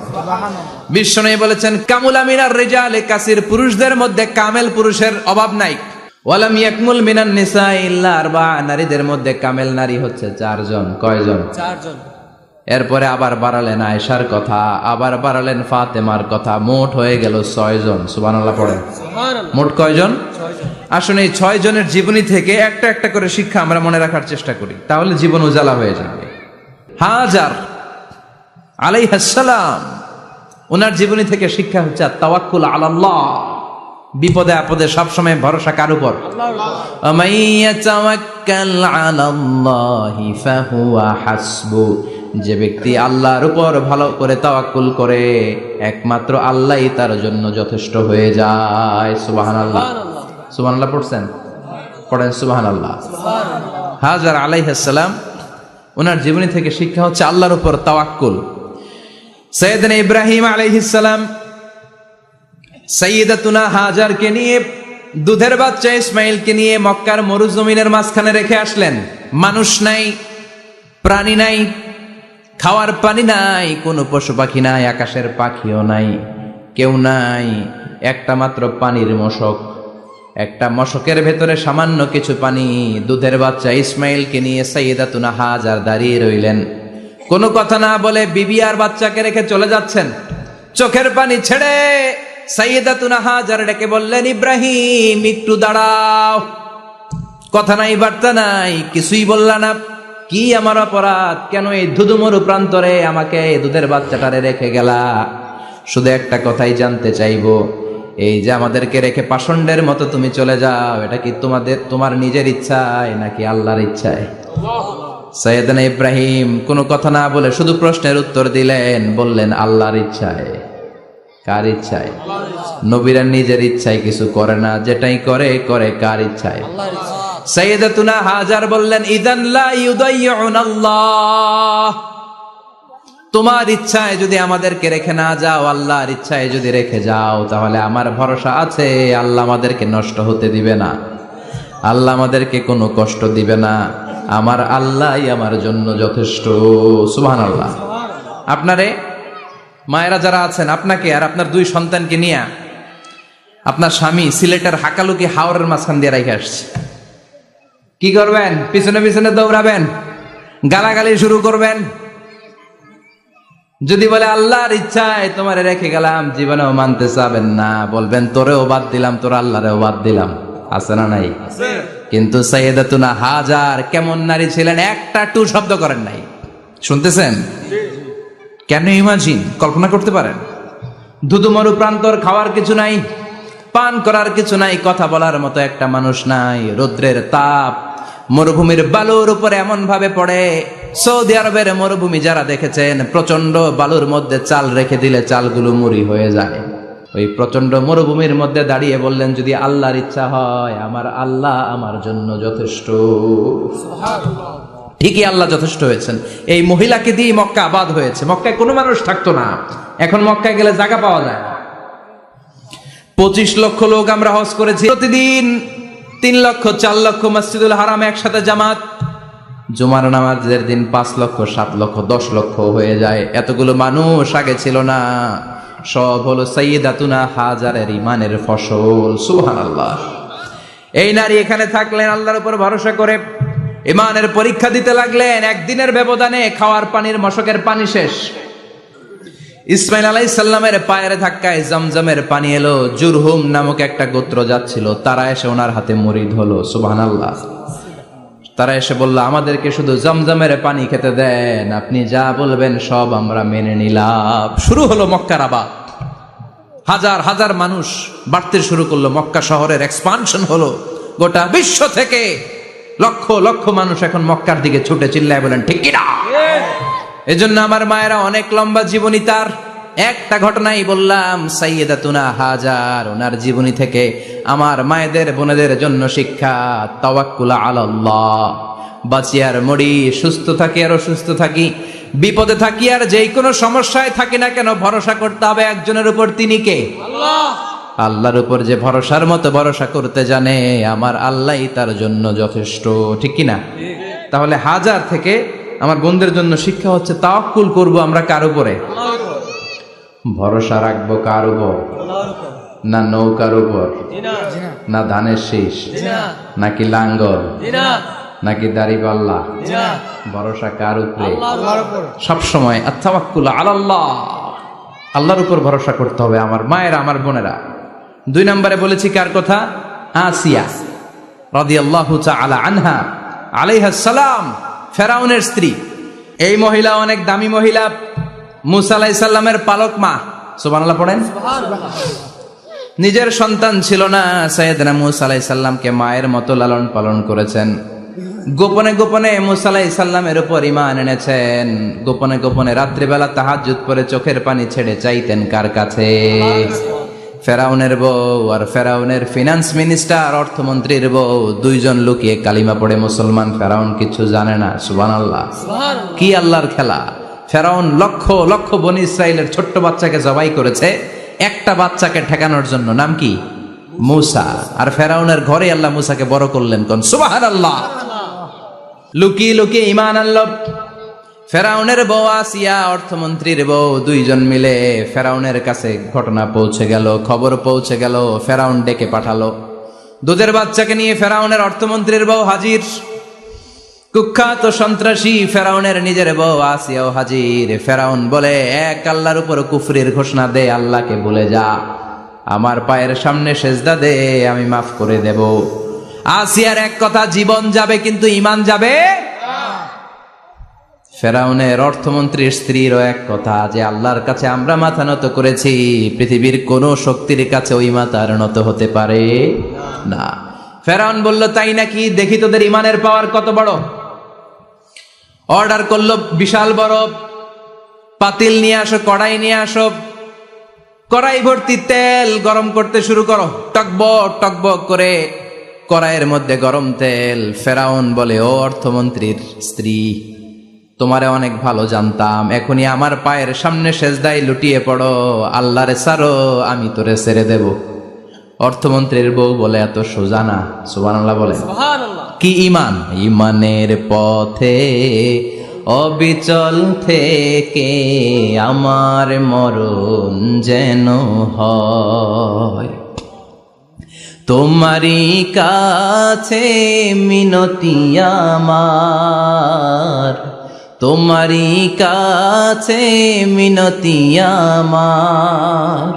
বিশ্বনবী বলেছেন, কামুলা মিনার রিজালে কাসির, পুরুষদের মধ্যে কামেল পুরুষের অভাব নাই। ওয়ালাম ইয়াকমুল মিনান নিসা ইল্লা 4, নারীদের মধ্যে কামেল নারী হচ্ছে 4 জন। কয়জন? 4 জন। এরপরে আবার বাড়ালেন আয়েশার কথা, আবার বাড়ালেন ফাতেমার কথা, মোট হয়ে গেল 6 জন। সুবহানাল্লাহ পড়ে। মোট কয়জন? 6 জন। আসুন এই 6 জনের জীবনী থেকে একটা একটা করে শিক্ষা আমরা মনে রাখার চেষ্টা করি, তাহলে জীবন উজালা হয়ে যাবে। হাজার আলাইহিস সালাম ওনার জীবনী থেকে শিক্ষা হচ্ছে তাওয়াক্কুল আলাল্লাহ, বিপদে আপদে সবসময় ভরসা কার উপর? আমাইয়াতাওয়াক্কাল আলাল্লাহি ফাহুয়া হাসবু, যে ব্যক্তি আল্লাহর উপর ভালো করে তাওয়াক্কুল করে একমাত্র আল্লাহই তার জন্য যথেষ্ট হয়ে যায়। সুবহানাল্লাহ, সুবহানাল্লাহ পড়ছেন? পড়েন সুবহানাল্লাহ। হাজার আলাইহিস সালাম, ওনার জীবনী থেকে শিক্ষা হচ্ছে আল্লাহর উপর তাওয়াক্কুল। সাইয়েদনা ইব্রাহিম আলাইহিস সালাম সাইয়্যিদাতুনা হাজারকে নিয়ে, দুধের বাচ্চা ইসমাইলকে নিয়ে মক্কার মরুজমিনের মাঝখানে রেখে আসলেন। মানুষ নাই, প্রাণী নাই, খাওয়ার পানি নাই, কোনো পশু পাখি নাই, আকাশের পাখিও নাই, কেউ নাই, একটা মাত্র পানির মশক। একটা মশকের ভেতরে সামান্য কিছু পানি। দুধের বাচ্চা ইসমাইলকে নিয়ে সাইয়্যিদাতুনা হাজার দাঁড়িয়ে রইলেন। কোনো কথা না বলে বিবি আর বাচ্চাকে রেখে চলে যাচ্ছেন। চোখের পানি ছেড়ে সাইয়্যিদাতুনা হাজার ডেকে বললেন, ইব্রাহিম একটু দাঁড়াও। কথা নাই, বার্তা নাই, কিছুই বললা না। কি আমার অপরাধ? কেন এই ধুধুমরু প্রান্তরে আমাকে দুধের বাচ্চাটারে রেখে গেলা? শুধু একটা কথাই জানতে চাইবো, এই যে আমাদেরকে রেখে পাষণ্ডের মতো তুমি চলে যাও, এটা কি তোমার নিজের ইচ্ছায় নাকি আল্লাহর ইচ্ছায়? সাইয়েদনা ইব্রাহিম কোনো কথা না বলে শুধু প্রশ্নের উত্তর দিলেন, বললেন আল্লাহর ইচ্ছায়। কার ইচ্ছায়? নবীরা নিজের ইচ্ছায় কিছু করে না, যেটাই করে করে কার ইচ্ছায়? সাইয়্যিদাতুনা হাজার বললেন, ইযান লা ইউদাইয়ুনাল্লাহ, তোমার ইচ্ছায় যদি আমাদেরকে রেখে না যাও, আল্লাহর ইচ্ছায় যদি রেখে যাও, তাহলে আমার ভরসা আছে আল্লাহ আমাদেরকে নষ্ট হতে দিবে না, আল্লাহ আমাদেরকে কোনো কষ্ট দিবে না, আমার আল্লাহই আমার জন্য যথেষ্ট। সুবহানাল্লাহ। আপনারে মায়েরা যারা আছেন, আপনাকে আর আপনার দুই সন্তানকে নিয়ে আপনার স্বামী সিলেটের হাকালুকি হাওরের মাঝখান দিয়ে রেখে আসছে। কি করবেন? পিছনে পিছনে দৌড়াবেন, গালাগালি শুরু করবেন। যদি বলে আল্লাহর ইচ্ছায় তোমারে রেখে গেলাম, জীবনেও মানতে চাবেন না, বলবেন তোরেও বাদ দিলাম, তোর আল্লাহরেও বাদ দিলাম। আছে না নাই? কিন্তু সাইয়্যিদাতুনা হাজার কেমন নারী ছিলেন, একটা টু শব্দ করেন নাই। শুনতেছেন? কেন ইমাজিন, কল্পনা করতে পারেন? ধুধুমরু প্রান্তর, খাওয়ার কিছু নাই, পান করার কিছু নাই, কথা বলার মতো একটা মানুষ নাই, রৌদ্রের তাপ মরুভূমির বালুর উপরে এমন ভাবে পড়ে। সৌদি আরবের মরুভূমি যারা দেখেছেন, প্রচন্ড বালুর মধ্যে চাল রেখে দিলে চালগুলো মুড়ি হয়ে যায়। ওই প্রচন্ড মরুভূমির মধ্যে দাঁড়িয়ে বললেন, যদি আল্লাহর ইচ্ছা হয়, আমার আল্লাহ আমার জন্য যথেষ্ট। ঠিকই আল্লাহ যথেষ্ট হয়েছেন। এই মহিলাকে দিয়ে মক্কা আবাদ হয়েছে। মক্কায় কোনো মানুষ থাকতো না, এখন মক্কায় গেলে জায়গা পাওয়া যায় না। 25 লক্ষ লোক আমরা হজ করেছি, প্রতিদিন 3 লক্ষ 4 লক্ষ মসজিদুল হারাম একসাথে জামাত। জুমার নামাজের দিন 5 লক্ষ 7 লক্ষ 10 লক্ষ হয়ে যায়। এতগুলো মানুষ আগে ছিল না। সব হলো সাইয়্যিদাতুনা হাজারের ইমানের ফসল। সুবহানাল্লাহ। এই নারী এখানে থাকলেন আল্লাহর উপর ভরসা করে, ইমানের পরীক্ষা দিতে লাগলেন। একদিনের ব্যবধানে খাওয়ার পানির মশকের পানি শেষ। ইসমাইল আলাইহিস সালামের পায়ের ধাক্কায় জমজমের পানি এলো। জুরহুম নামক একটা গোত্র যাচ্ছিল, তারা এসে ওনার হাতে মুরিদ হলো। সুবহানাল্লাহ। তারা এসে বলল, আমাদেরকে শুধু জমজমের পানি খেতে দেন, আপনি যা বলবেন সব আমরা মেনে নিলাম। শুরু হলো মক্কার আবাদ। হাজার হাজার মানুষ বাড়তে শুরু করলো, মক্কা শহরের এক্সপানশন হলো। গোটা বিশ্ব থেকে লক্ষ লক্ষ মানুষ এখন মক্কার দিকে ছুটে চিল্লায় বলেন ঠিক কিনা? এজন্য আমার মায়েরা অনেক লম্বা জীবনী, তার একটা ঘটনাই বললাম। সাইয়্যিদাতুনা হাজার, ওনার জীবনী থেকে আমার মায়েদের বোনেদের জন্য শিক্ষা, তাওয়াক্কুল আলাল্লাহ। বাঁচি আর মরি, সুস্থ থাকি আর অসুস্থ থাকি, বিপদে থাকি আর যেই কোনো সমস্যায় থাকি না কেন, ভরসা করতে হবে একজনের উপর। তিনি কে? আল্লাহ। আল্লাহর উপর যে ভরসার মতো ভরসা করতে জানে, আমার আল্লাহই তার জন্য যথেষ্ট। ঠিক কিনা? তাহলে হাজার থেকে আমার বোনদের জন্য শিক্ষা হচ্ছে, তাওয়াক্কুল করব আমরা কার উপরে? ভরসা রাখবো কার উপর? না নৌকার উপর, না ধানের শীষ, নাকি লাঙ্গল, নাকি দাড়িপাল্লা? ভরসা কার উপরে? সব সময় আত-তাওয়াক্কুল আলাল্লাহ, আল্লাহর উপর ভরসা করতে হবে আমার মায়েরা, আমার বোনেরা। 2 নম্বরে বলেছি কার কথা? আসিয়া রাদিয়াল্লাহু তাআলা আনহা আলাইহাস সালাম, ফেরাউনের স্ত্রী। এই মহিলা অনেক দামি মহিলা, মুসা আলাইহিস সালামের পালক মা। সুবহানাল্লাহ পড়েন। নিজের সন্তান ছিল না, সাইয়েদনা মূসা আলাইহিস সালামকে মায়ের মতো লালন পালন করেছেন। গোপনে গোপনে মূসা আলাইহিস সালামের উপর ঈমান এনেছেন। গোপনে গোপনে রাত্রিবেলা তাহাজ্জুদ পড়ে চোখের পানি ছেড়ে চাইতেন কার কাছে? ফেরাউনের বউ আর ফেরাউনের ফিনান্স মিনিস্টার, অর্থমন্ত্রীর বউ, দুইজন লুকিয়ে কালিমা পড়ে মুসলমান। ফেরাউন কিছু জানে না। সুবহানাল্লাহ। কি আল্লাহর খেলা! ফেরাউন লক্ষ লক্ষ বনী ইসরাইলের ছোট্ট বাচ্চাকে জবাই করেছে একটা বাচ্চাকে ঠেকানোর জন্য। নাম কি? মূসা। আর ফেরাউনের ঘরে আল্লাহ মূসাকে বড় করলেন। কোন সুবহানাল্লাহ। লুকিয়ে লুকিয়ে ঈমান আনলো। ফেরাউনের বউ আসিয়া, অর্থমন্ত্রীর বউ, দুইজন মিলে ফেরাউনের কাছে ঘটনা পৌঁছে গেল, খবর পৌঁছে গেল। ফেরাউন ডেকে পাঠালো। দুধের বাচ্চাকে নিয়ে ফেরাউনের অর্থমন্ত্রীর বউ হাজির। কুখ্যাত সন্ত্রাসী ফেরাউনের নিজের বউ আসিয়াও হাজির। ফেরাউন বলে, এক আল্লাহর উপর কুফরির ঘোষণা দে, আল্লাহকে ভুলে যা, আমার পায়ের সামনে সেজদা দে, আমি মাফ করে দেব। আসিয়ার এক কথা, জীবন যাবে কিন্তু ঈমান যাবে। ফেরাউনের অর্থমন্ত্রীর স্ত্রীরও এক কথা, যে আল্লাহর কাছে আমরা মাথা নত করেছি, পৃথিবীর কোন শক্তির কাছে ওই মাথার নত হতে পারে না। ফেরাউন বলল, তাই নাকি? দেখি তোদের ঈমানের পাওয়ার কত বড়। অর্ডার করলো, বিশাল বড় পাতিল নিয়ে আসো, কড়াই নিয়ে আসো, কড়াই ভর্তি তেল গরম করতে শুরু করো। টকবক টকবক করে কড়াইয়ের মধ্যে গরম তেল। ফেরাউন বলে, ও অর্থমন্ত্রীর স্ত্রী, তোমারে অনেক ভালো জানতাম, এখনই আমার পায়ের সামনে সেজদায় লুটিয়ে পড়ো, আল্লাহরে ছাড়ো, আমি তোরে ছেড়ে দেব। অর্থমন্ত্রীর বউ বলে, এত সোজা না। সুবহানাল্লাহ বলে। কি ঈমান? ঈমানের পথে অবিচল থেকে আমার মরণ যেন হয়, তোমারই কাছে মিনতি আমার, তোমারই কাছে মিনতি আমার,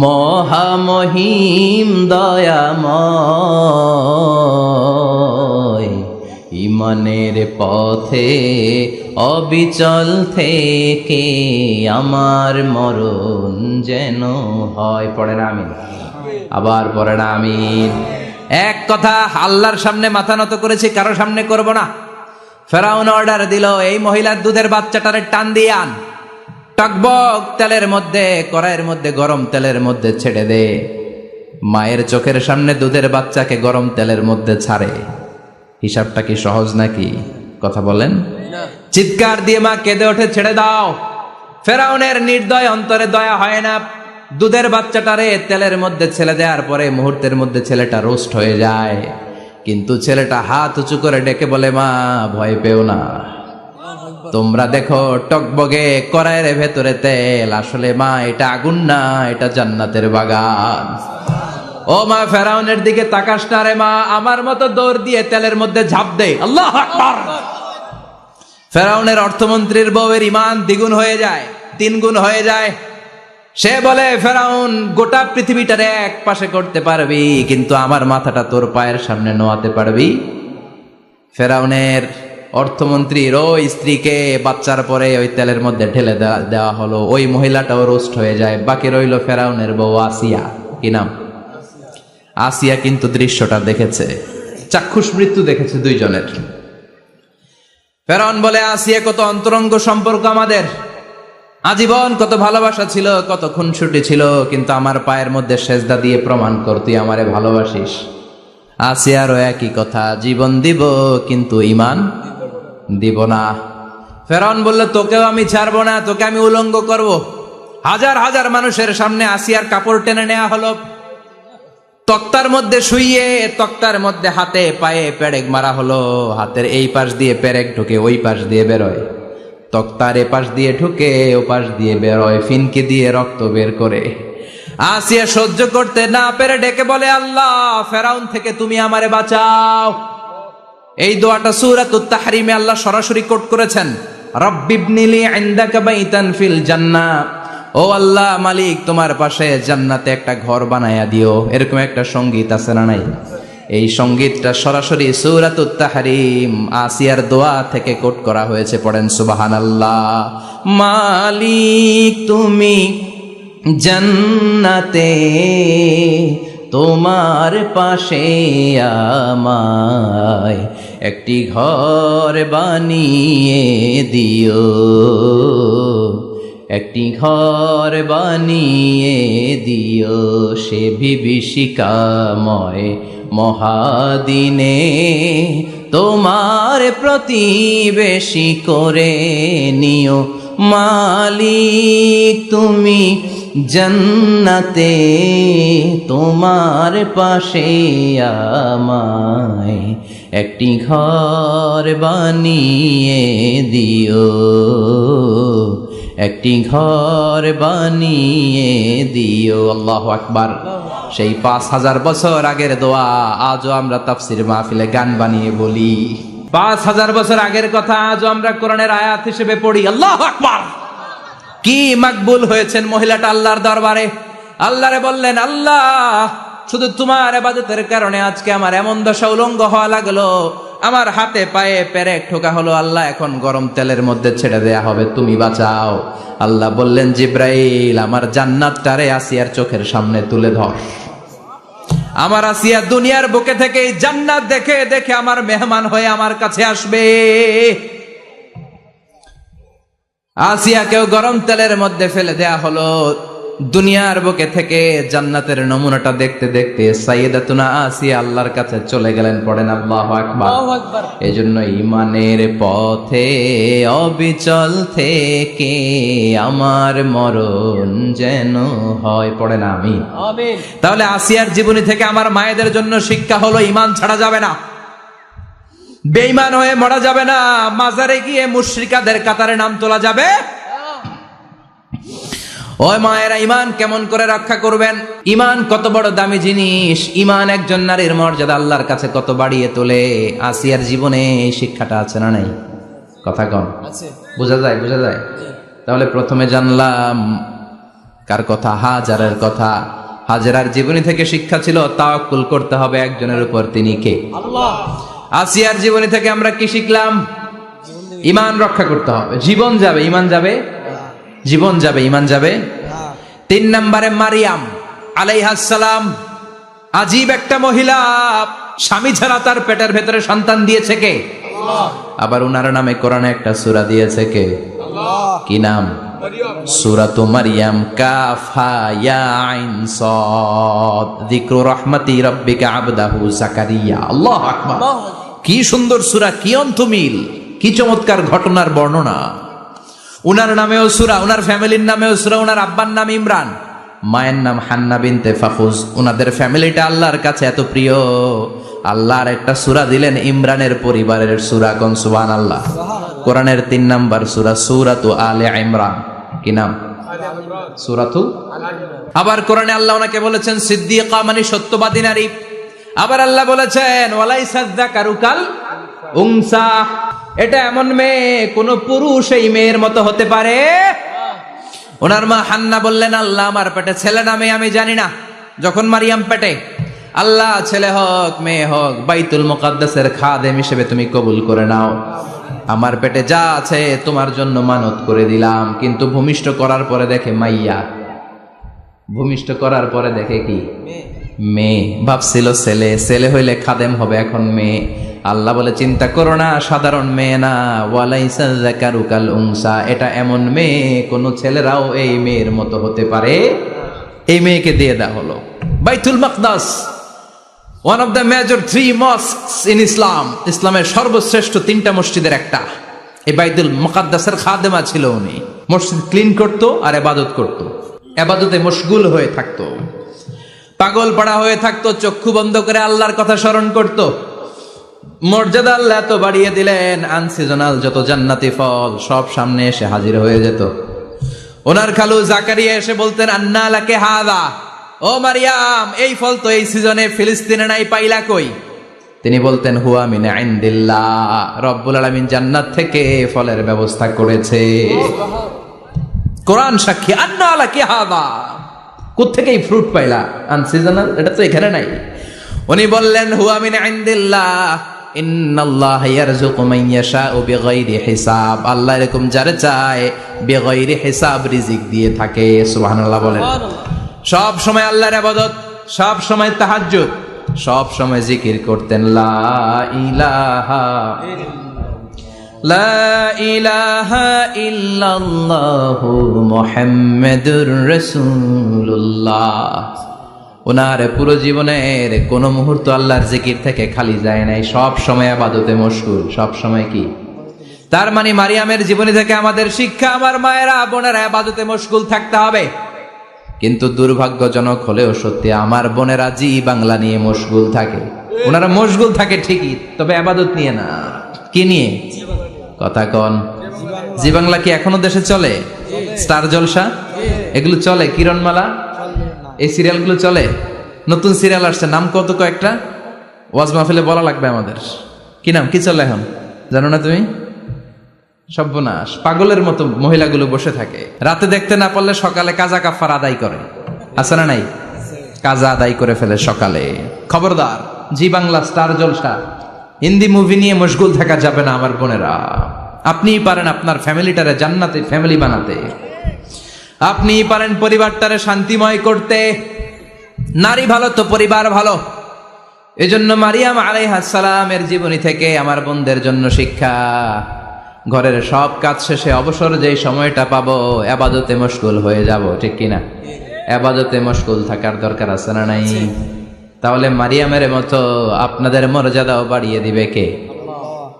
মহামহিম দয়াময়, ঈমানের পথে অবিচল থেকে আমার মরণ যেন হয়। পড়েন আমিন। আবার পড়েন আমিন। এক কথা, আল্লাহর সামনে মাথা নত করেছি, কারো সামনে করব না। ফেরাউন অর্ডার দিল, এই মহিলার দুধের বাচ্চাটারে টান দিয়ে আন, টকবক তেলের মধ্যে, কড়াইয়ের মধ্যে গরম তেলের মধ্যে ছেড়ে দে। মায়ের চোখের সামনে দুধের বাচ্চাকে গরম তেলের মধ্যে ছাড়ে। হিসাবটা কি সহজ নাকি? কথা বলেন। চিৎকার দিয়ে মা কেঁদে ওঠে, ছেড়ে দাও। ফেরাউনের নির্দয় অন্তরে দয়া হয় না। দুধের বাচ্চাটারে তেলের মধ্যে ছেড়ে দেওয়ার পরে মুহূর্তের মধ্যে ছেলেটা রোস্ট হয়ে যায়। কিন্তু ছেলেটা হাত উঁচু করে ডেকে বলে, মা ভয় পেও না, তোমরা দেখো টকবগে কড়াইয়ের ভেতরে তেল, আসলে মা এটা আগুন না, এটা জান্নাতের বাগান। ও মা, ফেরাউনের দিকে তাকাস না রে মা, আমার মতো দৌড় দিয়ে তেলের মধ্যে ঝাঁপ দে। আল্লাহু আকবার। ফেরাউনের অর্থমন্ত্রীর বউয়ের ঈমান দ্বিগুণ হয়ে যায়, 3 গুণ হয়ে যায়। সে বলে, ফেরাউন, গোটা পৃথিবীটারে এক পাশে করতে পারবি, কিন্তু আমার মাথাটা তোর পায়ের সামনে নোয়াতে পারবি? ফেরাউনের অর্থমন্ত্রীর ওই স্ত্রীকে বাচ্চার পরে ওই তেলের মধ্যে ঢেলে দেওয়া হলো। ওই মহিলাটাও রোস্ট হয়ে যায়। বাকি রইল ফেরাউনের বউ আসিয়া। কি নাম? আসিয়া কিন্তু দৃশ্যটা দেখেছে, চাক্ষুষ মৃত্যু দেখেছে দুইজনের। ফেরাউন বলে, আসিয়া, কত অন্তরঙ্গ সম্পর্ক আমাদের, আজীবন কত ভালোবাসা ছিল, কত খুনসুটি ছিল, কিন্তু আমার পায়ের মধ্যে সেজদা দিয়ে প্রমাণ কর তুই আমারে ভালোবাসিস। আসিয়ারও একই কথা, জীবন দিব কিন্তু ঈমান দিব না। ফেরাউন বলল, তোকেও আমি ছাড়বো না, তোকে আমি উলঙ্গ করব। হাজার হাজার মানুষের সামনে আসিয়ার কাপড় টেনে নেওয়া হলো, তক্তার মধ্যে শুইয়ে তক্তার মধ্যে হাতে পায়ে পেরেক মারা হলো। হাতের এই পাশ দিয়ে পেরেক ঢুকে ওই পাশ দিয়ে বেরোয়, তক্তার এ পাশ দিয়ে ঢুকে ও পাশ দিয়ে বেরোয়, ফিনকি দিয়ে রক্ত বের করে। আসিয়া সহ্য করতে না পেরে ডেকে বলে, আল্লাহ, ফেরাউন থেকে তুমি আমারে বাঁচাও। এই দোয়াটা সূরাতুত তাহরিমে আল্লাহ সরাসরি কোট করেছেন, রব্বিবনিলি ইনদাকা বাইতান ফিল জান্নাহ। ও আল্লাহ মালিক, তোমার পাশে জান্নাতে একটা ঘর বানায়া দিও। এরকম একটা সঙ্গীত আছে না নাই? এই সঙ্গীতটা সরাসরি সূরাতুত তাহরিম আসিয়ার দোয়া থেকে কোট করা হয়েছে। পড়েন সুবহানাল্লাহ। মালিক তুমি জান্নাতে তোমার পাশে আমায় একটি ঘর বানিয়ে দিও, একটি ঘর বানিয়ে দিও সে বিভীষিকাময় মহাদিনে, তোমার প্রতিবেশী করে নিও মালিক তুমি জান্নাতে তোমার পাশে আমায় একটি ঘর বানিয়ে দিও, একটি ঘর বানিয়ে দিও। আল্লাহু আকবার। সেই 5000 বছর আগের দোয়া আজও আমরা তাফসীর মাহফিলে গান বানিয়ে বলি। 5000 বছর আগের কথা আজও আমরা কোরআনের আয়াত হিসেবে পড়ি। আল্লাহু আকবার। কি মাকবুল হয়েছেন মহিলাটা আল্লাহর দরবারে। আল্লাহরে বললেন, আল্লাহ শুধু তোমার ইবাদতের কারণে আজকে আমার এমন দশা উলঙ্গ হওয়া লাগলো, আমার হাতে পায়ে পেরেক ঠোকা হলো, আল্লাহ এখন গরম তেলের মধ্যে ছেড়ে দেয়া হবে, তুমি বাঁচাও। আল্লাহ বললেন, জিব্রাইল আমার জান্নাতটারে আসিয়ার চোখের সামনে তুলে ধর। আমার আসিয়া দুনিয়ার বুকে থেকে জান্নাত দেখে দেখে আমার মেহমান হয়ে আমার কাছে আসবে। আসিয়াকেও গরম তেলের মধ্যে ফেলে দেয়া হলো। দুনিয়ার বুকে থেকে জান্নাতের নমুনাটা দেখতে দেখতে সাইয়েদাতুনা আসিয়া আল্লাহর কাছে চলে গেলেন। পড়েন আল্লাহু আকবার। এজন্য ঈমানের পথে অবিচল থেকে আমার মরণ যেন হয়। পড়েন আমিন। তাহলে আসিয়ার জীবনী থেকে আমার মায়েদের জন্য শিক্ষা হলো, ঈমান ছাড়া যাবে না, বেঈমান হয়ে মরা যাবে না, মাজারে গিয়ে মুশরিকাদের কাতারে নাম তোলা যাবে। ওই মায়েরা ঈমান কেমন করে রক্ষা করবেন? ঈমান কত বড় দামি জিনিস। ঈমান একজন নারীর মর্যাদা আল্লাহর কাছে কত বাড়িয়ে তোলে। আসিয়ার জীবনে এই শিক্ষাটা আছে না নাই? কথা কম বোঝা যায়? বোঝা যায়। তাহলে প্রথমে জানলাম কার কথা? হাজারের কথা। হাজারার জীবনী থেকে শিক্ষা ছিল তাওয়াক্কুল করতে হবে একজনের উপর, তিনি কে? আল্লাহ। আসিয়ার জীবনী থেকে আমরা কি শিখলাম? ঈমান রক্ষা করতে হবে। জীবন যাবে, ঈমান যাবে, জীবন যাবে, ঈমান যাবে। 3 নম্বরে মারিয়াম আলাইহিস সালাম, আজীব একটা মহিলা, স্বামী ছাড়া তার পেটের ভেতরে সন্তান দিয়েছে কে? আল্লাহ। আবার উনার নামে কোরআনে একটা সূরা দিয়েছে কে? আল্লাহ। কি নাম? সূরাতু মারইয়াম। কাফ হা ইয়া আইন সাদ, যিকরু রাহমাতি রাব্বিকা আবদাহু যাকারিয়া। আল্লাহু আকবার। কি সুন্দর সূরা, কি অন্তমিল, কি চমৎকার ঘটনার বর্ণনা। উনার নামেও সূরা, উনার ফ্যামিলির নামেও সূরা। উনার আব্বার নাম ইমরান, মায়ের নাম হান্না বিনতে ফাফুজ। উনাদের ফ্যামিলিটা আল্লাহর কাছে এত প্রিয়, আল্লাহর একটা সূরা দিলেন ইমরানের পরিবারের সূরা। কোন সুবহানাল্লাহ। কোরআনের 3 নাম্বার সূরা, সূরাতু আলে ইমরান। কি নাম? সূরাতু। আবার কোরআনে আল্লাহ ওনাকে বলেছেন সিদ্দিকা, মানে সত্যবাদী নারী। আবার আল্লাহ বলেছেন ওয়ালাইসা যাকারু কাল উনসা, এটা এমন মেয়ে কোন পুরুষ এই মেয়ের মতো হতে পারে? ওনার মা হান্না বললেন, আল্লাহ আমার পেটে ছেলে না মেয়ে আমি জানি না। যখন মারিয়াম পেটে, আল্লাহ ছেলে হোক মেয়ে হোক বাইতুল মুকাদ্দাসের খাদেম হিসেবে তুমি কবুল করে নাও। আমার পেটে যা আছে তোমার জন্য মানত করে দিলাম। কিন্তু ভূমিষ্ঠ করার পরে দেখে মাইয়া, ভূমিষ্ঠ করার পরে দেখে কি? মেয়ে। ভাবছিল ছেলে, ছেলে হইলে খাদেম হবে, এখন মেয়ে। আল্লাহ বলে চিন্তা করো না, সাধারণ মেয়ে না। ওয়ালাইসা যাকারু কাল উনসা, এটা এমন মেয়ে কোন ছেলেরাও এই মেয়ের মতো হতে পারে। এই মেয়েকে দিয়ে দেওয়া হলো Baitul Maqdis, one of the major 3 mosques in Islam. ইসলামের সর্বশ্রেষ্ঠ 3টা মসজিদের একটা। এই বাইতুল মুকাদ্দাসের খাদেমা ছিল উনি। মসজিদ ক্লিন করত আর ইবাদত করত, ইবাদতে মশগুল হয়ে থাকতো, পাগল পাড়া হয়ে থাকতো, চক্ষু বন্ধ করে আল্লাহর কথা স্মরণ করত। মর্যাদা আল্লাহ এত বাড়িয়ে দিলেন, আনসিজনাল যত জান্নাতি ফল সব সামনে এসে হাজির হয়ে যেত। ওনার খালু জাকারিয়া এসে বলতেন, আন্না লাকে হাদা, ও মারিয়াম এই ফল তো এই সিজনে ফিলিস্তিনে নাই, পাইলা কই? তিনি বলতেন, হুয়া মিন ইনদিল্লাহ, রব্বুল আলামিন জান্নাত থেকে ফলের ব্যবস্থা করেছে। কোরআন সাক্ষী, আন্না লাকে হাদা, কোত্থেকে এই ফ্রুট পাইলা? আনসিজনাল, এটা তো এখানে নাই। উনি বললেন, হুয়া মিন ইনদিল্লাহ, ইন্নাল্লাহা ইয়ারযুকু মান ইয়াশাউ বিগাইরি হিসাব, আল্লাহ এরকম যারে চায় বিগাইরি হিসাব রিজিক দিয়ে থাকে। সুবহানাল্লাহ বলেন। সব সময় আল্লাহর ইবাদত, সব সময় তাহাজ্জুদ, সব সময় জিকির করতেন লা ইলাহা লা ইলাহা ইল্লাল্লাহু মুহাম্মাদুর রাসূলুল্লাহ। ওনার পুরো জীবনের কোন মুহূর্ত আল্লাহর জিকির থেকে খালি যায় নাই, সব সময় ইবাদতে মশগুল, সব সময় কি। তার মানে মারিয়ামের জীবনী থেকে আমাদের শিক্ষা, আমার মায়েরা বোনেরা ইবাদতে মশগুল থাকতে হবে। কিন্তু দুর্ভাগ্যজনক হলেও সত্যি, আমার বোনেরা জি বাংলা নিয়ে মশগুল থাকে। ওনারা মশগুল থাকে ঠিকই, তবে ইবাদত নিয়ে না। কি নিয়ে? কথা কন। জি বাংলা কি এখনো দেশে চলে? স্টার জলসা এগুলো চলে, কিরণমালা, এই সিরিয়ালগুলো চলে। নতুন সিরিয়াল আসছে, নাম কত কয়েকটা, ওয়াজ মাহফিলে বলা লাগবে আমাদের। কি নাম, কি চলে এখন জানো না তুমি? সর্বনাশ, পাগলের মতো মহিলাগুলো বসে থাকে, রাতে দেখতে না পারলে সকালে কাজা কাফার আদায় করে। আছে না নাই? কাজা আদায় করে ফেলে সকালে। খবরদার, জি বাংলা, স্টার জলসা, হিন্দি মুভি নিয়ে মশগুল থাকা যাবে না আমার বোনেরা। আপনিই পারেন আপনার ফ্যামিলিটারে জান্নাতে ফ্যামিলি বানাতে, আপনিই পারেন পরিবারটারে শান্তিময় করতে। নারী ভালো তো পরিবার ভালো। এজন্য মারিয়াম আলাইহিস সালামের জীবনী থেকে আমার বোনদের জন্য শিক্ষা, ঘরের সব কাজ শেষে অবসর যেই সময়টা পাবো ইবাদতে মশগুল হয়ে যাব, ঠিক কিনা? ইবাদতে মশগুল থাকার দরকার আছে না নাই? তাহলে মারিয়ামের মতো আপনাদের মর্যাদাও বাড়িয়ে দিবে কে?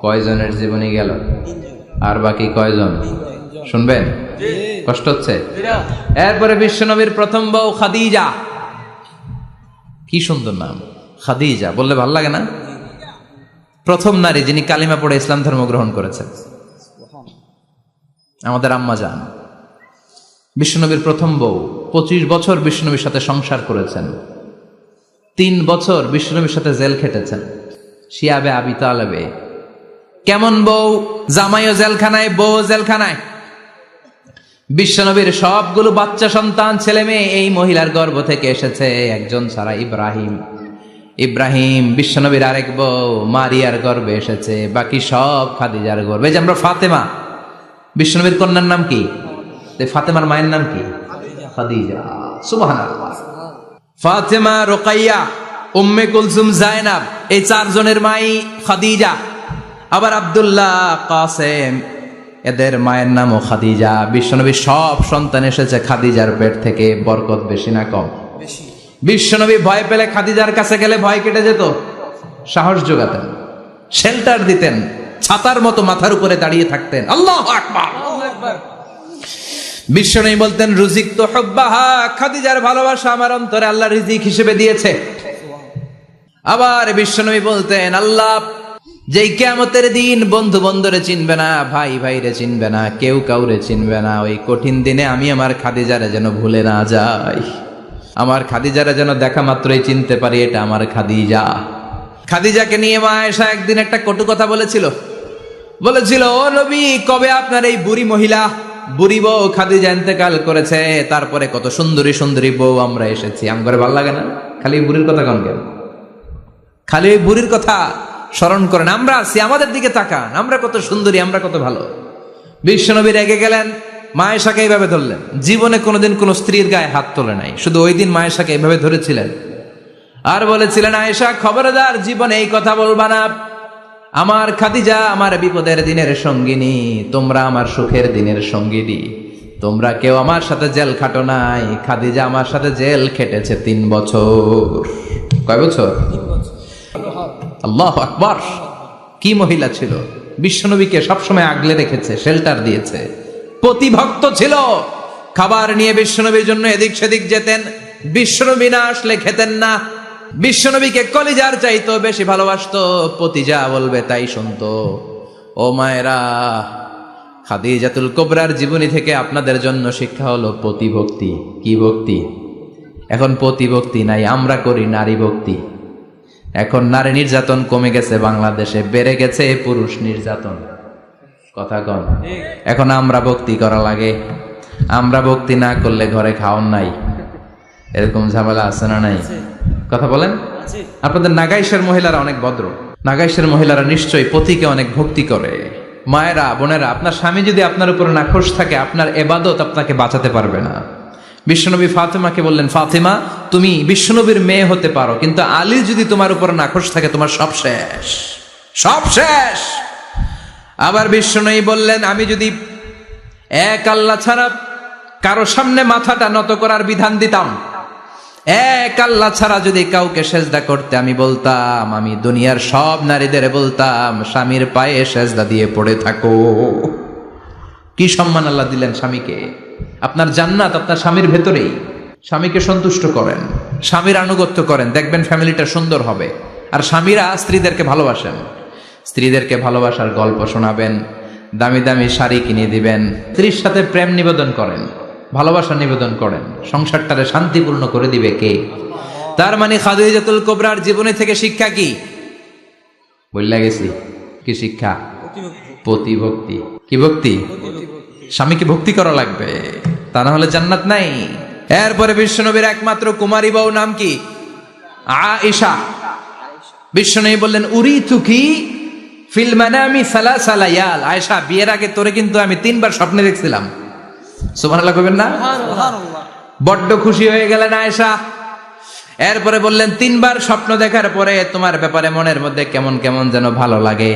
কয়জনের জীবনী গেল, আর বাকি কয়জন শুনবেন? কষ্ট হচ্ছে? এরপরে বিশ্বনবীর প্রথম বউ খাদিজা। কি সুন্দর নাম, খাদিজা বললে ভালো লাগে না? প্রথম নারী যিনি কালিমা পড়ে ইসলাম ধর্ম গ্রহণ করেছেন, আমাদের আম্মা জান। বিশ্বনবীর প্রথম বউ, 25 বছর বিশ্বনবীর সাথে সংসার করেছেন, 3 বছর বিশ্বনবীর সাথে জেল খেটেছেন, শিয়াবে আবি তালেবে। কেমন বউ? জামাইও জেলখানায়, বউ জেলখানায়। বিশ্বনবীর সবগুলো বাচ্চা সন্তান, ছেলে মেয়ে এই মহিলার গর্ভ থেকে এসেছে, একজন ছাড়া, ইব্রাহিম। ইব্রাহিম বিশ্বনবীর আরেক বউ মারিয়ার গর্ভে এসেছে, বাকি সব খাদিজার গর্ভে। যে আমরা ফাতেমা, বিশ্বনবীর কন্যার নাম কি? ফাতেমার মায়ের নাম কি? খাদিজা। সুবহানাল্লাহ। ফাতেমা, রুকাইয়া, উম্মে কুলসুম, জায়নাব, এই 4 জনের মাই খাদিজা। আবার আব্দুল্লাহ, কাসেম, এদের মায়ের নামও খাদিজা। বিশ্বনবীর সব সন্তান এসেছে খাদিজার পেট থেকে। বরকত বেশি না কম? বিশ্বনবী ভয় পেলে খাদিজার কাছে গেলে ভয় কেটে যেত, সাহস যোগাতেন, শেল্টার দিতেন, ছাতার মতো মাথার উপরে দাঁড়িয়ে থাকতেন। আল্লাহু আকবার। বিশ্বনবী বলতেন রুজিক তো হুব্বাহা, খাদিজার ভালোবাসা আমার অন্তরে আল্লাহ রিজিক হিসেবে দিয়েছে। আবার বিশ্বনবী বলতেন, আল্লাহ যেই কিয়ামতের দিন বন্ধু বন্ধুরে চিনবে না, ভাই ভাইরে চিনবে না, কেউ কাউরে চিনবে না, ওই কঠিন দিনে আমি আমার খাদিজারে যেন ভুলে না যাই, আমার খাদিজারে যেন দেখা মাত্রই চিনতে পারি এটা আমার খাদিজা। খাদিজাকে নিয়ে মা আয়েশা একদিন একটা কটু কথা বলেছিল, ও নবী, কবে আপনার এই বুড়ি মহিলা, বুড়ি বউ খাদিজা ইন্তেকাল করেছে, তারপরে কত সুন্দরী সুন্দরী বউ আমরা এসেছি, আমার ভালো লাগে না? খালি বুড়ির কথা কন কেন? খালি ওই বুড়ির কথা স্মরণ করেন। আমরা আছি, আমাদের দিকে তাকান, আমরা কত সুন্দরী, আমরা কত ভালো। বিশ্বনবী রেগে গেলেন, মা আয়েশাকে এইভাবে ধরলেন। জীবনে কোনোদিন কোনো স্ত্রীর গায়ে হাত তোলে নাই, শুধু ওই দিন মা আয়েশাকে এইভাবে ধরেছিলেন আর বলেছিলেন, আয়েশা খবরদার, জীবনে এই কথা বলবা না। আমার খাদিজা আমার বিপদের দিনের সঙ্গিনী, তোমরা আমার সুখের দিনের সঙ্গিনী। তোমরা কেউ আমার সাথে জেল খাটো নাই, খাদিজা আমার সাথে জেল খেটেছে 3 বছর। কয় বছর? আল্লাহু আকবার। কি মহিলা ছিল! বিশ্বনবীকে সবসময় আগলে রেখেছে, শেল্টার দিয়েছে, প্রতিভক্ত ছিল। খাবার নিয়ে বিশ্বনবীর জন্য এদিক সেদিক যেতেন, বিশ্বনবী না আসলে খেতেন না। বিশ্বনবীকে কলিজার চাইতো বেশি ভালোবাসতো, পতি যা বলবে তাই শুনতো। ও মায়েরা, খাদিজাতুল কুবরার জীবনী থেকে আপনাদের জন্য শিক্ষা হলো প্রতিভক্তি। কি ভক্তি? এখন প্রতিভক্তি নাই, আমরা করি নারী ভক্তি। এখন নারী নির্যাতন কমে গেছে বাংলাদেশে, বেড়ে গেছে পুরুষ নির্যাতন। কথা কন। এখন আমরা ভক্তি করা লাগে, আমরা ভক্তি না করলে ঘরে খাওয়ান নাই, এরকম ঝামেলা আছে না নাই? কথা বলেন। আপনাদের নাগাইশের মহিলারা অনেক ভদ্র, নাগাইশের মহিলারা নিশ্চয়ই পতিকে অনেক ভক্তি করে। মায়েরা, বোনেরা, আপনার স্বামী যদি আপনার উপর নাখোশ থাকে, আপনার এবাদত আপনাকে বাঁচাতে পারবে না। বিশ্বনবী ফাতেমাকে বললেন, ফাতেমা তুমি বিশ্বনবীর মেয়ে হতে পারো, কিন্তু আলী যদি তোমার উপর নাখোশ থাকে তোমার সব শেষ, সব শেষ। আবার বিশ্বনবী বললেন, আমি যদি এক আল্লাহ ছাড়া কারো সামনে মাথাটা নত করার বিধান দিতাম, এক আল্লাহ ছাড়া যদি কাউকে সেজদা করতে আমি বলতাম, আমি দুনিয়ার সব নারীদের বলতাম স্বামীর পায়ে সেজদা দিয়ে পড়ে থাকো। কি সম্মান আল্লাহ দিলেন স্বামীকে। আপনার জান্নাত আপনার স্বামীর ভেতরেই। স্বামীকে সন্তুষ্ট করেন, স্বামীর আনুগত্য করেন, দেখবেন ফ্যামিলিটা সুন্দর হবে। আর স্বামীরা স্ত্রীদেরকে ভালোবাসেন, স্ত্রীদেরকে ভালোবাসার গল্প শোনাবেন, দামি দামি শাড়ি কিনে দিবেন, স্ত্রীর সাথে প্রেম নিবেদন করেন, ভালোবাসা নিবেদন করেন, সংসারটারে শান্তিপূর্ণ করে দিবে কে? তার মানে খাদিজাতুল কুবরার জীবনে থেকে শিক্ষা কি? বললা গেছি কি শিক্ষা? প্রতিভক্তি। কি ভক্তি? স্বামীকে ভক্তি করা লাগবে, তা না হলে জান্নাত নাই। এরপরে বিশ্বনবীর একমাত্র কুমারী বউ নাম কি? আয়েশা। বিশ্বনবী বললেন, উরিতুকি ফিল মানামি সালাসা লায়াল। আয়েশা, বিয়ের আগে তোরে কিন্তু আমি 3 বার স্বপ্নে দেখছিলাম। সুবহানাল্লাহ কইবেন না? বড্ড খুশি হয়ে গেলেন আয়েশা। এরপরে বললেন, 3 বার স্বপ্ন দেখার পরে তোমার ব্যাপারে মনের মধ্যে কেমন কেমন যেন ভালো লাগে।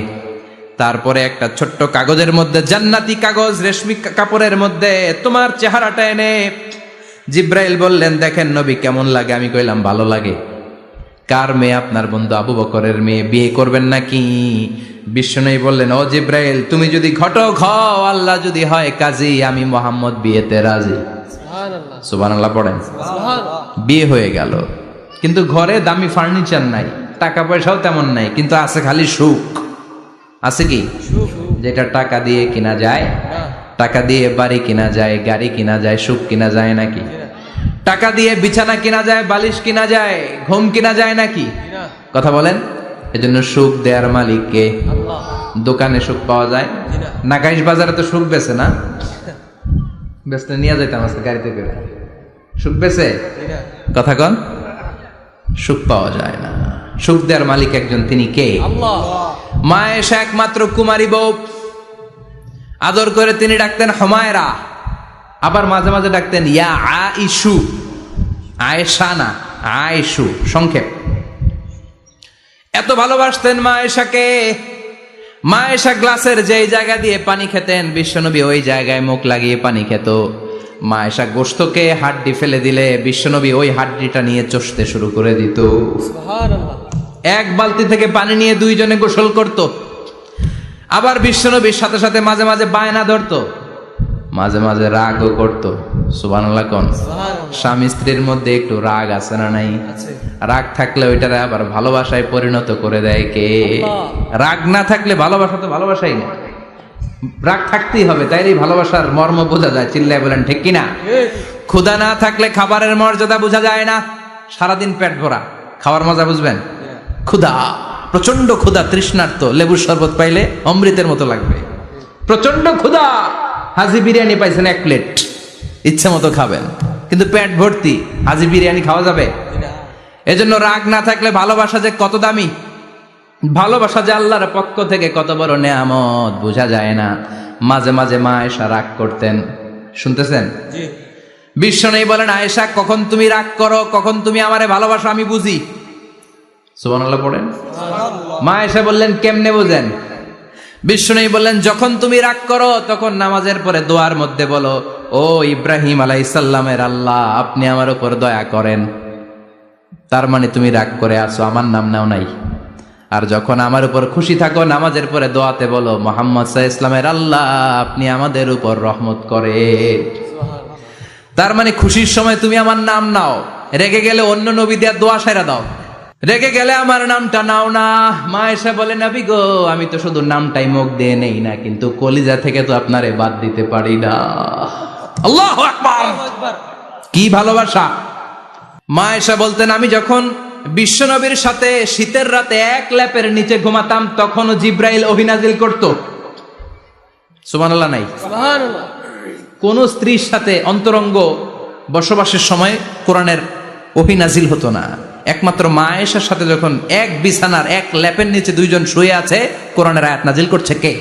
তারপরে একটা ছোট্ট কাগজের মধ্যে, জান্নাতি কাগজ, রেশমি কাপড়ের মধ্যে তোমার চেহারাটা এনে জিব্রাইল বললেন, দেখেন নবী কেমন লাগে? আমি কইলাম ভালো লাগে। কার মেয়ে? আপনার বন্ধু আবু বকরের মেয়ে, বিয়ে করবেন নাকি? বিশ্বনবী বললেন, ও জিব্রাইল তুমি যদি ঘটক হও, আল্লাহ যদি হয় কাজী, আমি মুহাম্মদ বিয়েতে রাজি। সুবহানাল্লাহ, সুবহানাল্লাহ পড়েন। বিয়ে হয়ে গেল, কিন্তু ঘরে দামি ফার্নিচার নাই, টাকা পয়সাও তেমন নাই, কিন্তু আছে খালি সুখ। আছে কি? যেটা টাকা দিয়ে কিনা যায়। টাকা দিয়ে বাড়ি কিনা যায়, গাড়ি কিনা যায়, সুখ কিনা যায় নাকি? টাকা দিয়ে বিছানা কিনা যায়, বালিশ কিনা যায়, ঘুম কিনা যায় নাকি? কথা বলেন। এজন্য সুখ দেয়ার মালিক কে? আল্লাহ। দোকানে সুখ পাওয়া যায়? নাগাইশ বাজারে তো সুখ বেচে না? বেচতে নিয়ে যাইতাম আজকে গাড়িতে করে। সুখ বেচে? কথা কন। সুখ পাওয়া যায় না। সুখ দেয়ার মালিক একজন, তিনি কে? আল্লাহ। মা আয়েশা একমাত্র কুমারী বউ, আদর করে তিনি ডাকতেন হুমায়রা, আবার মাঝে মাঝে ডাকতেন ইয়া আইশু। আয়েশা না, আয়েশু, সংক্ষেপ। এত ভালোবাসতেন মা আয়েশাকে। মা আয়েশা গ্লাসের যেই জায়গা দিয়ে পানি খেতেন, বিশ্বনবী ওই জায়গায় মুখ লাগিয়ে পানি খেত। মা আয়েশা গোশতকে হাড্ডি ফেলে দিলে বিশ্বনবী ওই হাড্ডিটা নিয়ে চষতে শুরু করে দিত। সুবহানাল্লাহ। এক বালতি থেকে পানি নিয়ে 2 জনে গোসল করত। আবার বিশ্বনবীর সাথে সাথে মাঝে মাঝে বায়না ধরতো, মাঝে মাঝে রাগও করতো। সুবহানাল্লাহ কোন? স্বামী স্ত্রীর মধ্যে একটু রাগ আছে না নাই? রাগ থাকলে ওইটারে আবার ভালোবাসায় পরিণত করে দেয় কে? রাগ না থাকলে ভালোবাসা তো ভালোবাসাই না, রাগ থাকতেই হবে, তাই এই ভালোবাসার মর্ম বোঝা যায়। চিল্লায় বলেন ঠিক কিনা? ক্ষুধা না থাকলে খাবারের মর্যাদা বোঝা যায় না। সারাদিন পেট ভরা, খাওয়ার মজা বুঝবেন? ক্ষুধা, প্রচন্ড ক্ষুধা, তৃষ্ণার্ত, লেবুর শরবত পাইলে অমৃতের মতো লাগবে। প্রচন্ড ক্ষুধা, হাজি বিরিয়ানি পাইছেন 1 প্লেট, ইচ্ছে মতো খাবেন, কিন্তু পেট ভর্তি, হাজি বিরিয়ানি খাওয়া যাবে? এজন্য রাগ না থাকলে ভালোবাসা যে কত দামি, ভালোবাসা যে আল্লাহর পক্ষ থেকে কত বড় নেয়ামত বোঝা যায় না। মাঝে মাঝে মা আয়েশা রাগ করতেন। শুনতেছেন? বিশ্বনবী বলেন, আয়েশা কখন তুমি রাগ করো, কখন তুমি আমারে ভালোবাসো আমি বুঝি। সুবহানাল্লাহ পড়েন। মা আয়েশা বললেন, কেমনে বুঝেন? বিশ্বনবী বললেন, যখন তুমি রাগ করো তখন নামাজের পরে দোয়ার মধ্যে বলো, ও ইব্রাহিম আলাইহিস সালামের আল্লাহ, আপনি আমার উপর দয়া করেন। তার মানে তুমি রাগ করে আছো, আমার নাম নাও নাই। আর যখন আমার উপর খুশি থাকো, নামাজের পরে দোয়াতে বলো, মুহাম্মদ সাল্লাল্লাহু আলাইহি ওয়াসাল্লামের আল্লাহ, আপনি আমাদের উপর রহমত করেন। তার মানে খুশির সময় তুমি আমার নাম নাও, রেগে গেলে অন্য নবী দেয়া দোয়া সাইরা দাও, রেগে গেলে আমার নামটা নাও না। মা আয়েশা বলে, নবী গো, আমি তো শুধু নামটাই মুখ দিয়ে নেই না, কিন্তু কলিজা থেকে তো আপনারে বাদ দিতে পারি না। আল্লাহু আকবার! কি ভালোবাসা! মা আয়েশা বলতেন, আমি যখন বিশ্বনবীর সাথে শীতের রাতে এক ল্যাপের নিচে ঘুমাতাম, তখনও জিব্রাইল অভিনাজিল করত। সুবহানাল্লাহ নাই? সুবহানাল্লাহ। কোন স্ত্রীর সাথে অন্তরঙ্গ বসবাসের সময় কোরআনের অভিনাজিল হতো না। একমাত্র মা আয়েশার সাথে যখন এক বিছানার এক ল্যাপের নিচে দুইজন শুয়ে আছে, কোরআনের আয়াত নাজিল করছে কে?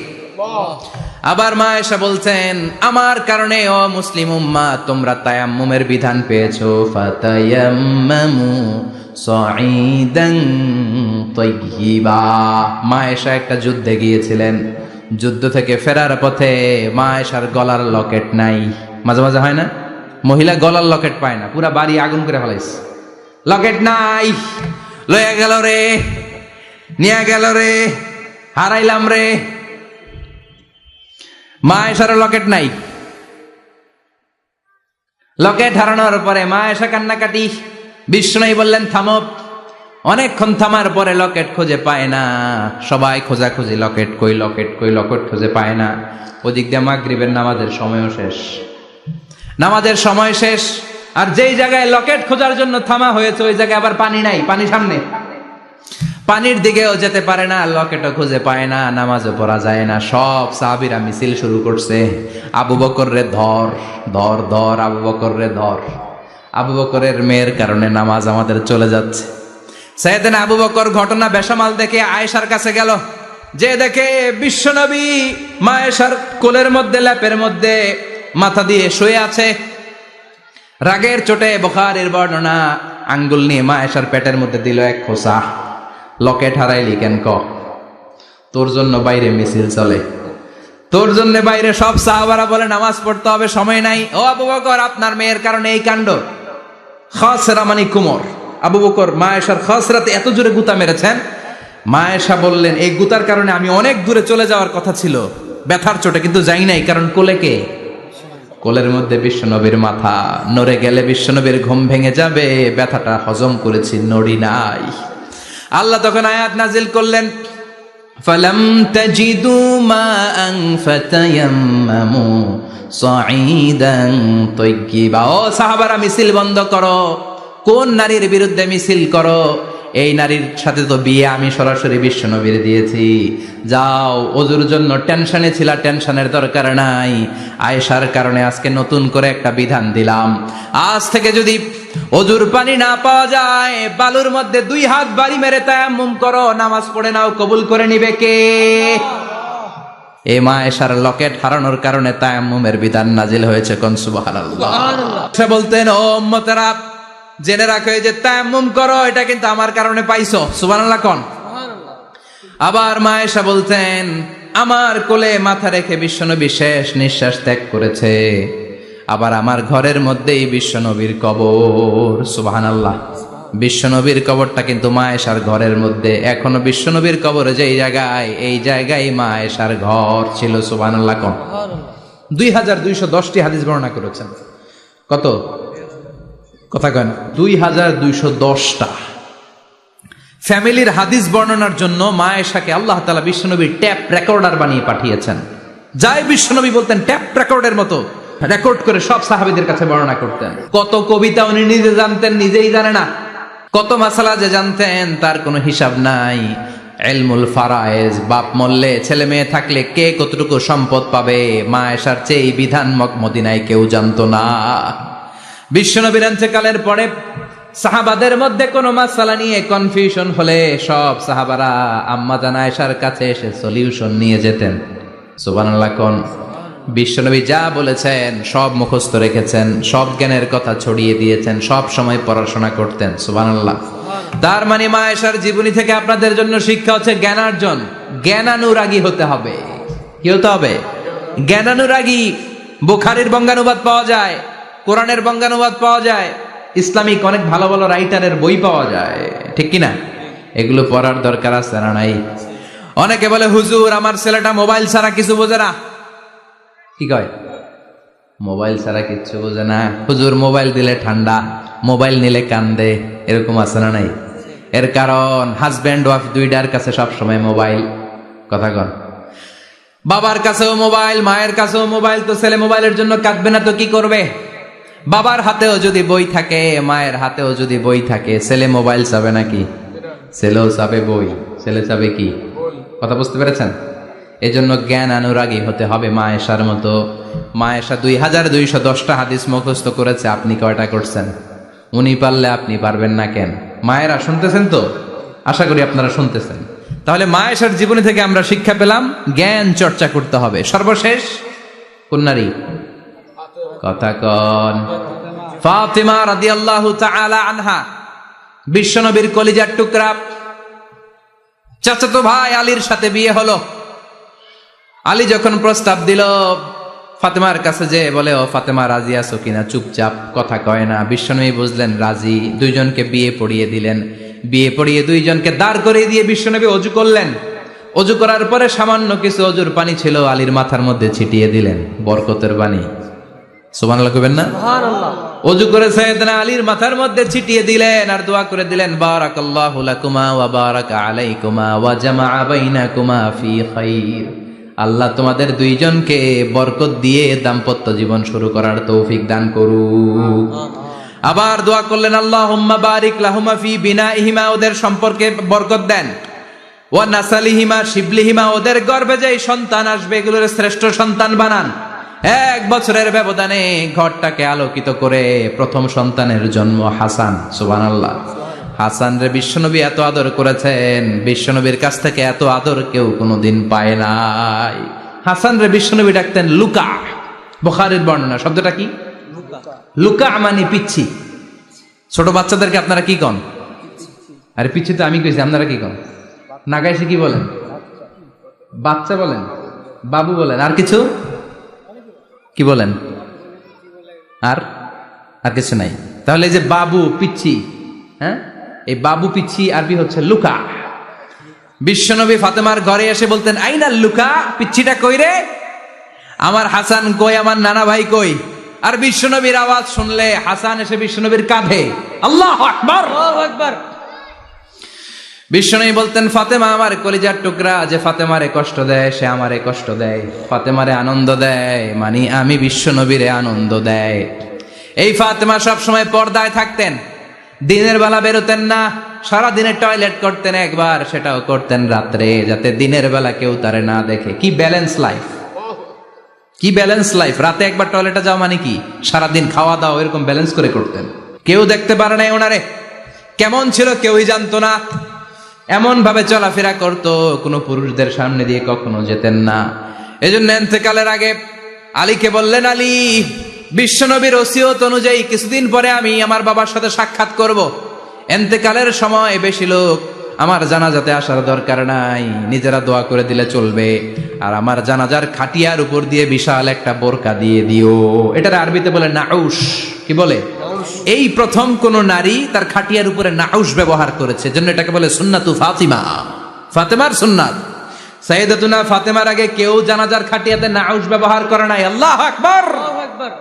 আবার মা আয়েশা বলছেন, আমার কারণে ও মুসলিম উম্মাহ তোমরা তায়াম্মুমের বিধান পেয়েছো। ফাতায়াম্মামু সাঈদান তাইয়্যিবা। মা আয়েশা একটা যুদ্ধে গিয়েছিলেন, যুদ্ধ থেকে ফেরার পথে মা আয়েশার গলার লকেট নাই। মাঝে মাঝে হয় না, মহিলা গলার লকেট পায় না, পুরা বাড়ি আগুন করে ফেলাইছে, লকেট নাই, লয়ে গেল রে, নিয়ে গেল রে, হারাইলাম রে। মা আয়েশার লকেট নাই। লকেট হারানোর পরে মা আয়েশা কান্নাকাটি। বিশ্বনবী বললেন থামো। অনেকক্ষণ থামার পরে লকেট খুঁজে পায় না, সবাই খোঁজাখুঁজি, লকেট কই, লকেট কই, লকেট খুঁজে পায় না। ওদিক দিয়ে মাগরিবের নামাজের সময়ও শেষ, নামাজের সময় শেষ। আর যেই জায়গায় লকেট খোঁজার জন্য থামা হয়েছে ওই জায়গায় আবার পানি নাই, পানি সামনে, পানির দিকেও যেতে পারে না, লকেটও খুঁজে পায় না, নামাজও পড়া যায় না। সব সাহাবীরা মিছিল শুরু করছে, আবু বকর রে ধর, ধর ধর, আবু বকর রে ধর। আবু বকরের মেয়ের কারণে নামাজ আমাদের চলে যাচ্ছে। সাইয়েদনা আবু বকর ঘটনা বেসামাল দেখে আয়েশার কাছে গেল, যে দেখে বিশ্বনবী মা আয়েশার কোলের মধ্যে, ল্যাপের মধ্যে মাথা দিয়ে শুয়ে আছে। রাগের চোটে বুখারীর বর্ণনা, আঙ্গুল নিয়ে মা আয়েশার পেটের মধ্যে দিল এক খোঁচা। লকেট হারাইলি কেন? তোর জন্য বাইরে মিছিল চলে, তোর জন্য বাইরে সব সাহাবারা বলে নামাজ পড়তে হবে, সময় নাই। ও আবু বকর, আপনার মেয়ের কারণে এই কাণ্ড। খাসরা মানে কুমর। আবু বকর মা আয়েশার খাসরাতে এত জোরে গুতা মেরেছেন, মা আয়েশা বললেন এই গুতার কারণে আমি অনেক দূরে চলে যাওয়ার কথা ছিল ব্যথার চোটে, কিন্তু যাই নাই, কারণ কোলে কে? কোলের মধ্যে বিশ্বনবীর মাথা, নড়ে গেলে বিশ্বনবীর ঘুম ভেঙে যাবে, ব্যথাটা হজম করেছি, নড়ি নাই। আল্লাহ তখন আয়াত নাজিল করলেন, ফালাম তাজিদু মাআন ফাতায়াম্মামু সাঈদান তাইয়্যিবা। ও সাহাবারা, মিছিল বন্ধ করো। কোন নারীর বিরুদ্ধে মিছিল করো? এই নারীর সাথে তো বিয়ে আমি সরাসরি বিশ্বনবীর দিয়েছি। যাও, ওজুর জন্য টেনশনে ছিলা, টেনশনের দরকার নাই। আয়েশার কারণে আজকে নতুন করে একটা বিধান দিলাম, আজ থেকে যদি ওজুর পানি না পাওয়া যায়, বালুর মধ্যে 2 হাত বাড়ি মেরে তায়াম্মুম করো, নামাজ পড়ে নাও, কবুল করে নিবে কে? এই মা আয়েশার লকেট হারানোর কারণে তায়াম্মুমের বিধান নাজিল হয়েছে। কোন সুবহানাল্লাহ। সে বলতেন, ও উম্মতেরা জেনে রাখো, যে তায়াম্মুম করো এটা কিন্তু আমার কারণে পাইছো। সুবহানাল্লাহ কোন। আবার মা আয়েশা বলতেন, আমার কোলে মাথা রেখে বিশ্বনবী শেষ নিঃশ্বাস ত্যাগ করেছে, আবার আমার ঘরের মধ্যেই বিশ্বনবীর কবর। সুবহানাল্লাহ। বিশ্বনবীর কবরটা কিন্তু মা আয়েশার ঘরের মধ্যে। এখনো বিশ্বনবীর কবর যেই জায়গায়, এই জায়গায় মা আয়েশার ঘর ছিল। সুবহানাল্লাহ কোন। 2210টি হাদিস বর্ণনা করেছেন। কত? কথা কেন? 2210টা ফ্যামিলির হাদিস বর্ণনার জন্য মা আয়েশাকে আল্লাহ তাআলা বিশ্বনবীর ট্যাপ রেকর্ডার বানিয়ে পাঠিয়েছেন। যাই বিশ্বনবী বলতেন ট্যাপ রেকর্ডের মতো রেকর্ড করে সব সাহাবীদের কাছে বর্ণনা করতেন। কত কবিতা উনি নিজে জানতেন, নিজেই জানে না। কত মাসালা যে জানতেন তার কোনো হিসাব নাই। ইলমুল ফারায়েজ, বাপ মরলে ছেলে মেয়ে থাকলে কে কতটুকু সম্পদ পাবে, মা আয়েশার চেয়ে এই বিধান মদিনায় কেউ জানতো না। বিশ্বনবীর ইন্তেকালের পরে সাহাবাদের মধ্যে কোনো মাসালা নিয়ে কনফিউশন হলে সব সাহাবারা আম্মা জান আয়েশার কাছে এসে সলিউশন নিয়ে যেতেন। সুবহানাল্লাহ কোন। বিশ্বনবী যা বলেছেন সব মুখস্থ রেখেছেন, সব জ্ঞানের কথা ছড়িয়ে দিয়েছেন, সব সময় পড়াশোনা করতেন। সুবহানাল্লাহ। তার মানে মা আয়েশার জীবনী থেকে আপনাদের জন্য শিক্ষা হচ্ছে জ্ঞানার্জন, জ্ঞানানুরাগী হতে হবে। কি হতে হবে? জ্ঞানানুরাগী। বুখারীর বঙ্গানুবাদ পাওয়া যায়, কোরআনের বঙ্গানুবাদ পাওয়া যায়, ইসলামিক অনেক ভালো ভালো রাইটারের বই পাওয়া যায়, ঠিক কিনা? এগুলো পড়ার দরকার আছে না নাই? অনেকে বলে, হুজুর আমার ছেলেটা মোবাইল ছাড়া কিছু বোঝে না। কি কয়? মোবাইল ছাড়া কিচ্ছু বোঝে না। হুজুর মোবাইল দিলে ঠান্ডা, মোবাইল নিলে কান্দে, এরকম আছে না নাই? এর কারণ হাজব্যান্ড ওয়াইফ দুইটার কাছে সবসময় মোবাইল। কথা কন। বাবার কাছেও মোবাইল, মায়ের কাছেও মোবাইল, তো ছেলে মোবাইলের জন্য কাঁদবে না তো কি করবে? বাবার হাতেও যদি বই থাকে, মায়ের হাতেও যদি বই থাকে, ছেলে মোবাইল চাবে নাকি? ছেলেও চাবে বই, ছেলে চাবে কি? কথা বুঝতে পেরেছেন? এজন্য জ্ঞান অনুরাগী হতে হবে মা আয়েশার মতো। মা আয়েশা 2210টা হাদিস মুখস্থ করেছে, আপনি কয়টা করছেন? উনি পারলে আপনি পারবেন না কেন? মায়েরা শুনতেছেন তো? আশা করি আপনারা শুনতেছেন। তাহলে মা আয়েশার জীবনী থেকে আমরা শিক্ষা পেলাম জ্ঞান চর্চা করতে হবে। সর্বশেষ কোন নারী? কথা কন। ফাতিমা রাদিয়াল্লাহু তাআলা আনহা, বিশ্বনবীর কলিজার টুকরা। চাচাতো ভাই আলীর সাথে বিয়ে হলো। আলী যখন প্রস্তাব দিল ফাতেমার কাছে, যে বলে, ও ফাতেমা রাজি আছো কিনা? চুপচাপ, কথা কয় না। বিশ্বনবী বুঝলেন রাজি, দুইজনকে বিয়ে পড়িয়ে দিলেন। বিয়ে পড়িয়ে দুইজনকে দাঁড় করিয়ে দিয়ে বিশ্বনবী অজু করলেন। অজু করার পরে সামান্য কিছু অজুর পানি ছিল, আলীর মাথার মধ্যে ছিটিয়ে দিলেন, বরকতের পানি। সুবহানাল্লাহ কইবেন না? সুবহানাল্লাহ। অজু করে সাইয়েদনা আলীর মাথার মধ্যে ছিটিয়ে দিলেন আর দোয়া করে দিলেন, বারাকাল্লাহু লাকুমা ওয়া বারাকা আলাইকুমা ওয়া জামাআ বাইনাকুমা ফি খাইর। আল্লাহ তোমাদের দুইজনকে বরকত দিয়ে দাম্পত্য জীবন শুরু করার তৌফিক দান করুক। আবার দোয়া করলেন, আল্লাহুম্মা বারিক লাহুমা ফি বিনাইহিমা, ওদের সম্পর্কে বরকত দেন। ওয়া নাসালিহিমা, শিবলিহিমা, ওদের গর্ভে যে সন্তান আসবে এগুলোর শ্রেষ্ঠ সন্তান বানান। 1 বছরের ব্যবধানে ঘরটাকে আলোকিত করে প্রথম সন্তানের জন্ম হাসান। সুবহানাল্লাহ। হাসান রে বিশ্বনবী এত আদর করেছেন, বিশ্বনবীর কাছ থেকে এত আদর কেউ কোনোদিন পায় নাই। হাসান রে বিশ্বনবী ডাকতেন লুকা। বুখারীর বর্ণনা। শব্দটা কি? লুকা মানে পিচ্ছি। ছোট বাচ্চাদেরকে আপনারা কি কন? আরে পিচ্ছি তো আমি কইছি, আপনারা কি কন? নাগাইছে কি বলেন? বাচ্চা বলেন, বাবু বলেন, আর কিছু কি বলেন? আর আর কিছু নাই। তাহলে এই যে বাবু, পিচ্ছি, হ্যাঁ, এই বাবু পিচ্ছি আরবি হচ্ছে লুকা। বিশ্বনবী ফাতেমার ঘরে এসে বলতেন, আইনা লুকা, পিচ্ছিটা কই রে? আমার হাসান কই, আমার নানা ভাই কই? আর বিশ্বনবীর আওয়াজ শুনলে হাসান এসে বিশ্বনবীর কাঁধে। আল্লাহু আকবার, আল্লাহু আকবার। বিশ্বনবী বলতেন, ফাতেমা আমার কলিজার টুকরা, যে ফাতেমারে কষ্ট দেয় সে আমারে কষ্ট দেয়, ফাতেমারে আনন্দ দেয় মানে আমি বিশ্বনবীরে আনন্দ দেয়। এই ফাতেমা সব সময় পর্দায় থাকতেন, দিনের বেলা বেরোতেন না, সারা দিনে টয়লেট করতেন একবার, সেটাও করতেন রাত্রে, যাতে দিনের বেলা কেউ তারে না দেখে। কি ব্যালেন্স লাইফ, কি ব্যালেন্স লাইফ! রাতে একবার টয়লেটে যাওয়া মানে কি সারাদিন খাওয়া দাওয়া এরকম ব্যালেন্স করে করতেন। কেউ দেখতে পারে না ওনারে, কেমন ছিল কেউই জানতো না। এমন ভাবে চলাফেরা করতো, কোনো পুরুষদের সামনে দিয়ে কখনো যেতেন না। এজন্য ইন্তেকালের আগে আলীকে বললেন, আলী, বিশ্বনবীর ওসিয়ত অনুযায়ী কিছুদিন পরে আমি আমার বাবার সাথে সাক্ষাৎ করব। ইন্তেকালের সময় বেশি লোক আমার জানাজাতে আসার দরকার নাই, নিজেরা দোয়া করে দিলে চলবে। আর আমার জানাজার খাটিয়ার উপর দিয়ে বিশাল একটা বোরকা দিয়ে দিও। এটার আরবিতে বলে নাউশ। কি বলে? এই প্রথম কোন নারী তার খাটিয়ার উপরে নাউশ ব্যবহার করেছে, জন্য এটাকে বলে সুন্নাতু ফাতিমা, ফাতেমার সুন্নাত। সাইয়েদাতুনা ফাতেমার আগে কেউ জানাজার খাটিয়াতে নাউশ ব্যবহার করে নাই। আল্লাহু আকবার, আল্লাহু আকবার।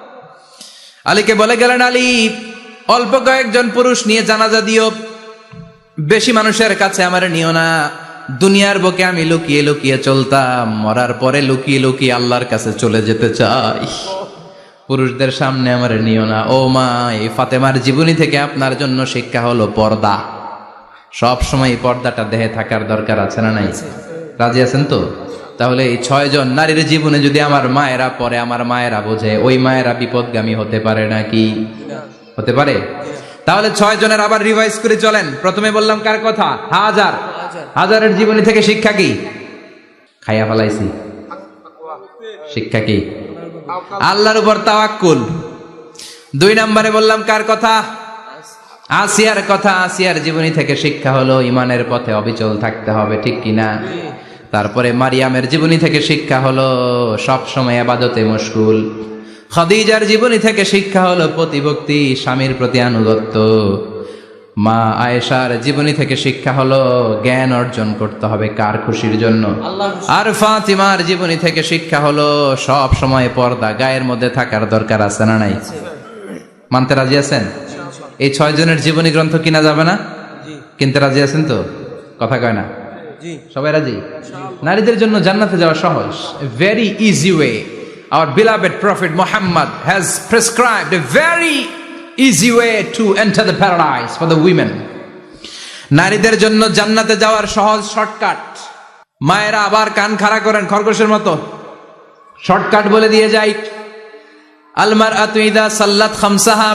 আলীকে বলে গেলেন, আলী, অল্প কয়েকজন পুরুষ নিয়ে জানাজা দিও, বেশি মানুষের কাছে আমার নিও না। দুনিয়ার বুকে আমি লুকিয়ে লুকিয়ে চলতাম, মরার পরে লুকিয়ে লুকিয়ে আল্লাহর কাছে চলে যেতে চাই, পুরুষদের সামনে আমার নিও না। ও মা, এই ফাতেমার জীবনী থেকে আপনার জন্য শিক্ষা হলো পর্দা। সব সময় পর্দাটা দেহে থাকার দরকার আছে না নাই? রাজি আছেন তো? তাহলে এই 6 জন নারীর জীবনে যদি আমার মায়েরা পরে, আমার মায়েরা বোঝে, ওই মায়েরা বিপদগামী হতে পারে নাকি? হতে পারে। তাহলে 6 জনের আবার রিভাইজ করে চলেন। প্রথমে বললাম কার কথা? হাজার। হাজারের জীবনী থেকে শিক্ষা কি? খাইয়া ফেলাইছি। শিক্ষা কি? আল্লাহর উপর তাওয়াক্কুল। 2 নম্বরে বললাম কার কথা? আসিয়ার কথা। আসিয়ার জীবনী থেকে শিক্ষা হলো ইমানের পথে অবিচল থাকতে হবে, ঠিক কিনা? তারপরে মারিয়ামের জীবনী থেকে শিক্ষা হলো সব সময় ইবাদতে মশগুল। খাদিজার জীবনী থেকে শিক্ষা হলো প্রতিভক্তি, স্বামীর প্রতি আনুগত্য। মা আয়েশার জীবনী থেকে শিক্ষা হলো জ্ঞান অর্জন করতে হবে কার খুশির জন্য? আর ফাতিমার জীবনী থেকে শিক্ষা হলো সব সময় পর্দা গায়ের মধ্যে থাকার দরকার আছে না নাই? মানতে রাজি আছেন? এই 6 জনের জীবনী গ্রন্থ কিনা যাবে না? কিনতে রাজি আছেন তো? কথা কয় না? সবাই রাজি? নারীদের জন্য জান্নাতে যাওয়া সহজ, very easy way. Our beloved Prophet Muhammad has prescribed a very easy way to enter the paradise for the women. নারীদের জন্য জান্নাতে যাওয়ার সহজ শর্টকাট। মায়েরা আবার কান খাড়া করেন খরগোশের মতো, শর্টকাট বলে দিয়ে যাই। আল মারআতু ইযা সাল্লাত খামসাহা,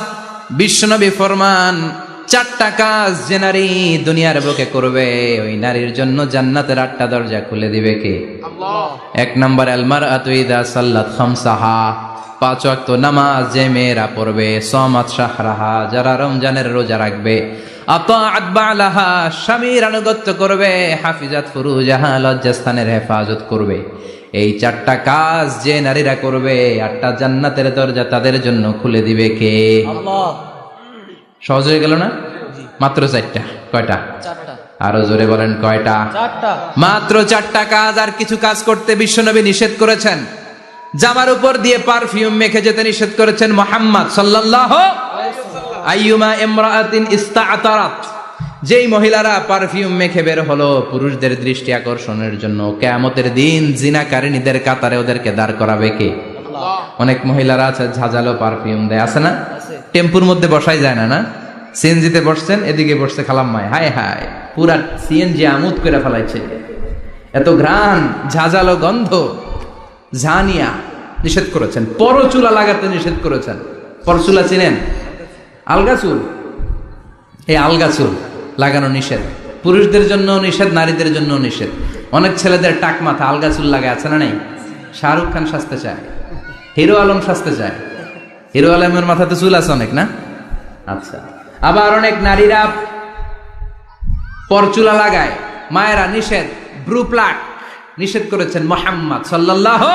বিশ্বনবী ফরমান, 4টা কাজ যে নারী দুনিয়ার বুকে করবে ওই নারীর জন্য জান্নাতের 8টা দরজা খুলে দিবে কে? আল্লাহ। 1 নাম্বার আল মারআতু ইযা সাল্লাত খামসাহা, 5 ওয়াক্ত নামাজ যে মেয়েরা পড়বে, সামাত শাহরাহা, যারা রমজানের রোজা রাখবে, আতাআত বালাহা, স্বামীর আনুগত্য করবে, হাফিজাত ফুরুজাহা, লজ্জাস্থানের হেফাজত করবে। এই 4টা কাজ যে নারীরা করবে 8টা জান্নাতের দরজা তাদের জন্য খুলে দিবে কে? আল্লাহ। সহজ হয়ে গেল না? মাত্র 4টা। কয়টা? 4টা। আরো জোরে বলেন কয়টা? 4টা। মাত্র 4টা কাজ। আর কিছু কাজ করতে বিশ্বনবী নিষেধ করেছেন। জামার উপর দিয়ে পারফিউম মেখে যেতে নিষেধ করেছেন মুহাম্মদ সাল্লাল্লাহু আলাইহি ওয়াসাল্লাম। আইয়ুমা ইমরাআতিন ইস্তাআতারাত, যেই মহিলারা পারফিউম মেখে বের হলো পুরুষদের দৃষ্টি আকর্ষণের জন্য, কিয়ামতের দিন জিনাকারিনীদের কাতারে ওদেরকে দাঁড় করাবে কে? আল্লাহ। অনেক মহিলারা আছে ঝাঁঝালো পারফিউম দেয়, আছে না? টেম্পুর মধ্যে বসাই যায় না, না? সিএনজিতে বসছেন, এদিকে বসছে খালাম্মায়, হায় হায় পুরা সিএনজি আমোদ করে ফেলাইছে, এত ঘ্রাণ, ঝাঁঝালো গন্ধ। ঝানিয়া নিষেধ করেছেন। পরচুলা লাগাতে নিষেধ করেছেন। পরচুলা চিনেন? আলগা চুল, এই আলগা চুল লাগানো নিষেধ। পুরুষদের জন্য নিষেধ, নারীদের জন্য নিষেধ। অনেক ছেলেদের টাক মাথা আলগা চুল লাগায়, আছে না? নেই? শাহরুখ খান সাজতে চায়, হিরো আলম সাজতে চায়। হিরো আলমের মাথাতে চুল আছে অনেক, না? আচ্ছা। আবার অনেক নারীরা পরচুলা লাগায়। মায়েরা নিষেধ। ব্রু প্লাক নিষেধ করেছেন মুহাম্মদ সাল্লাল্লাহু।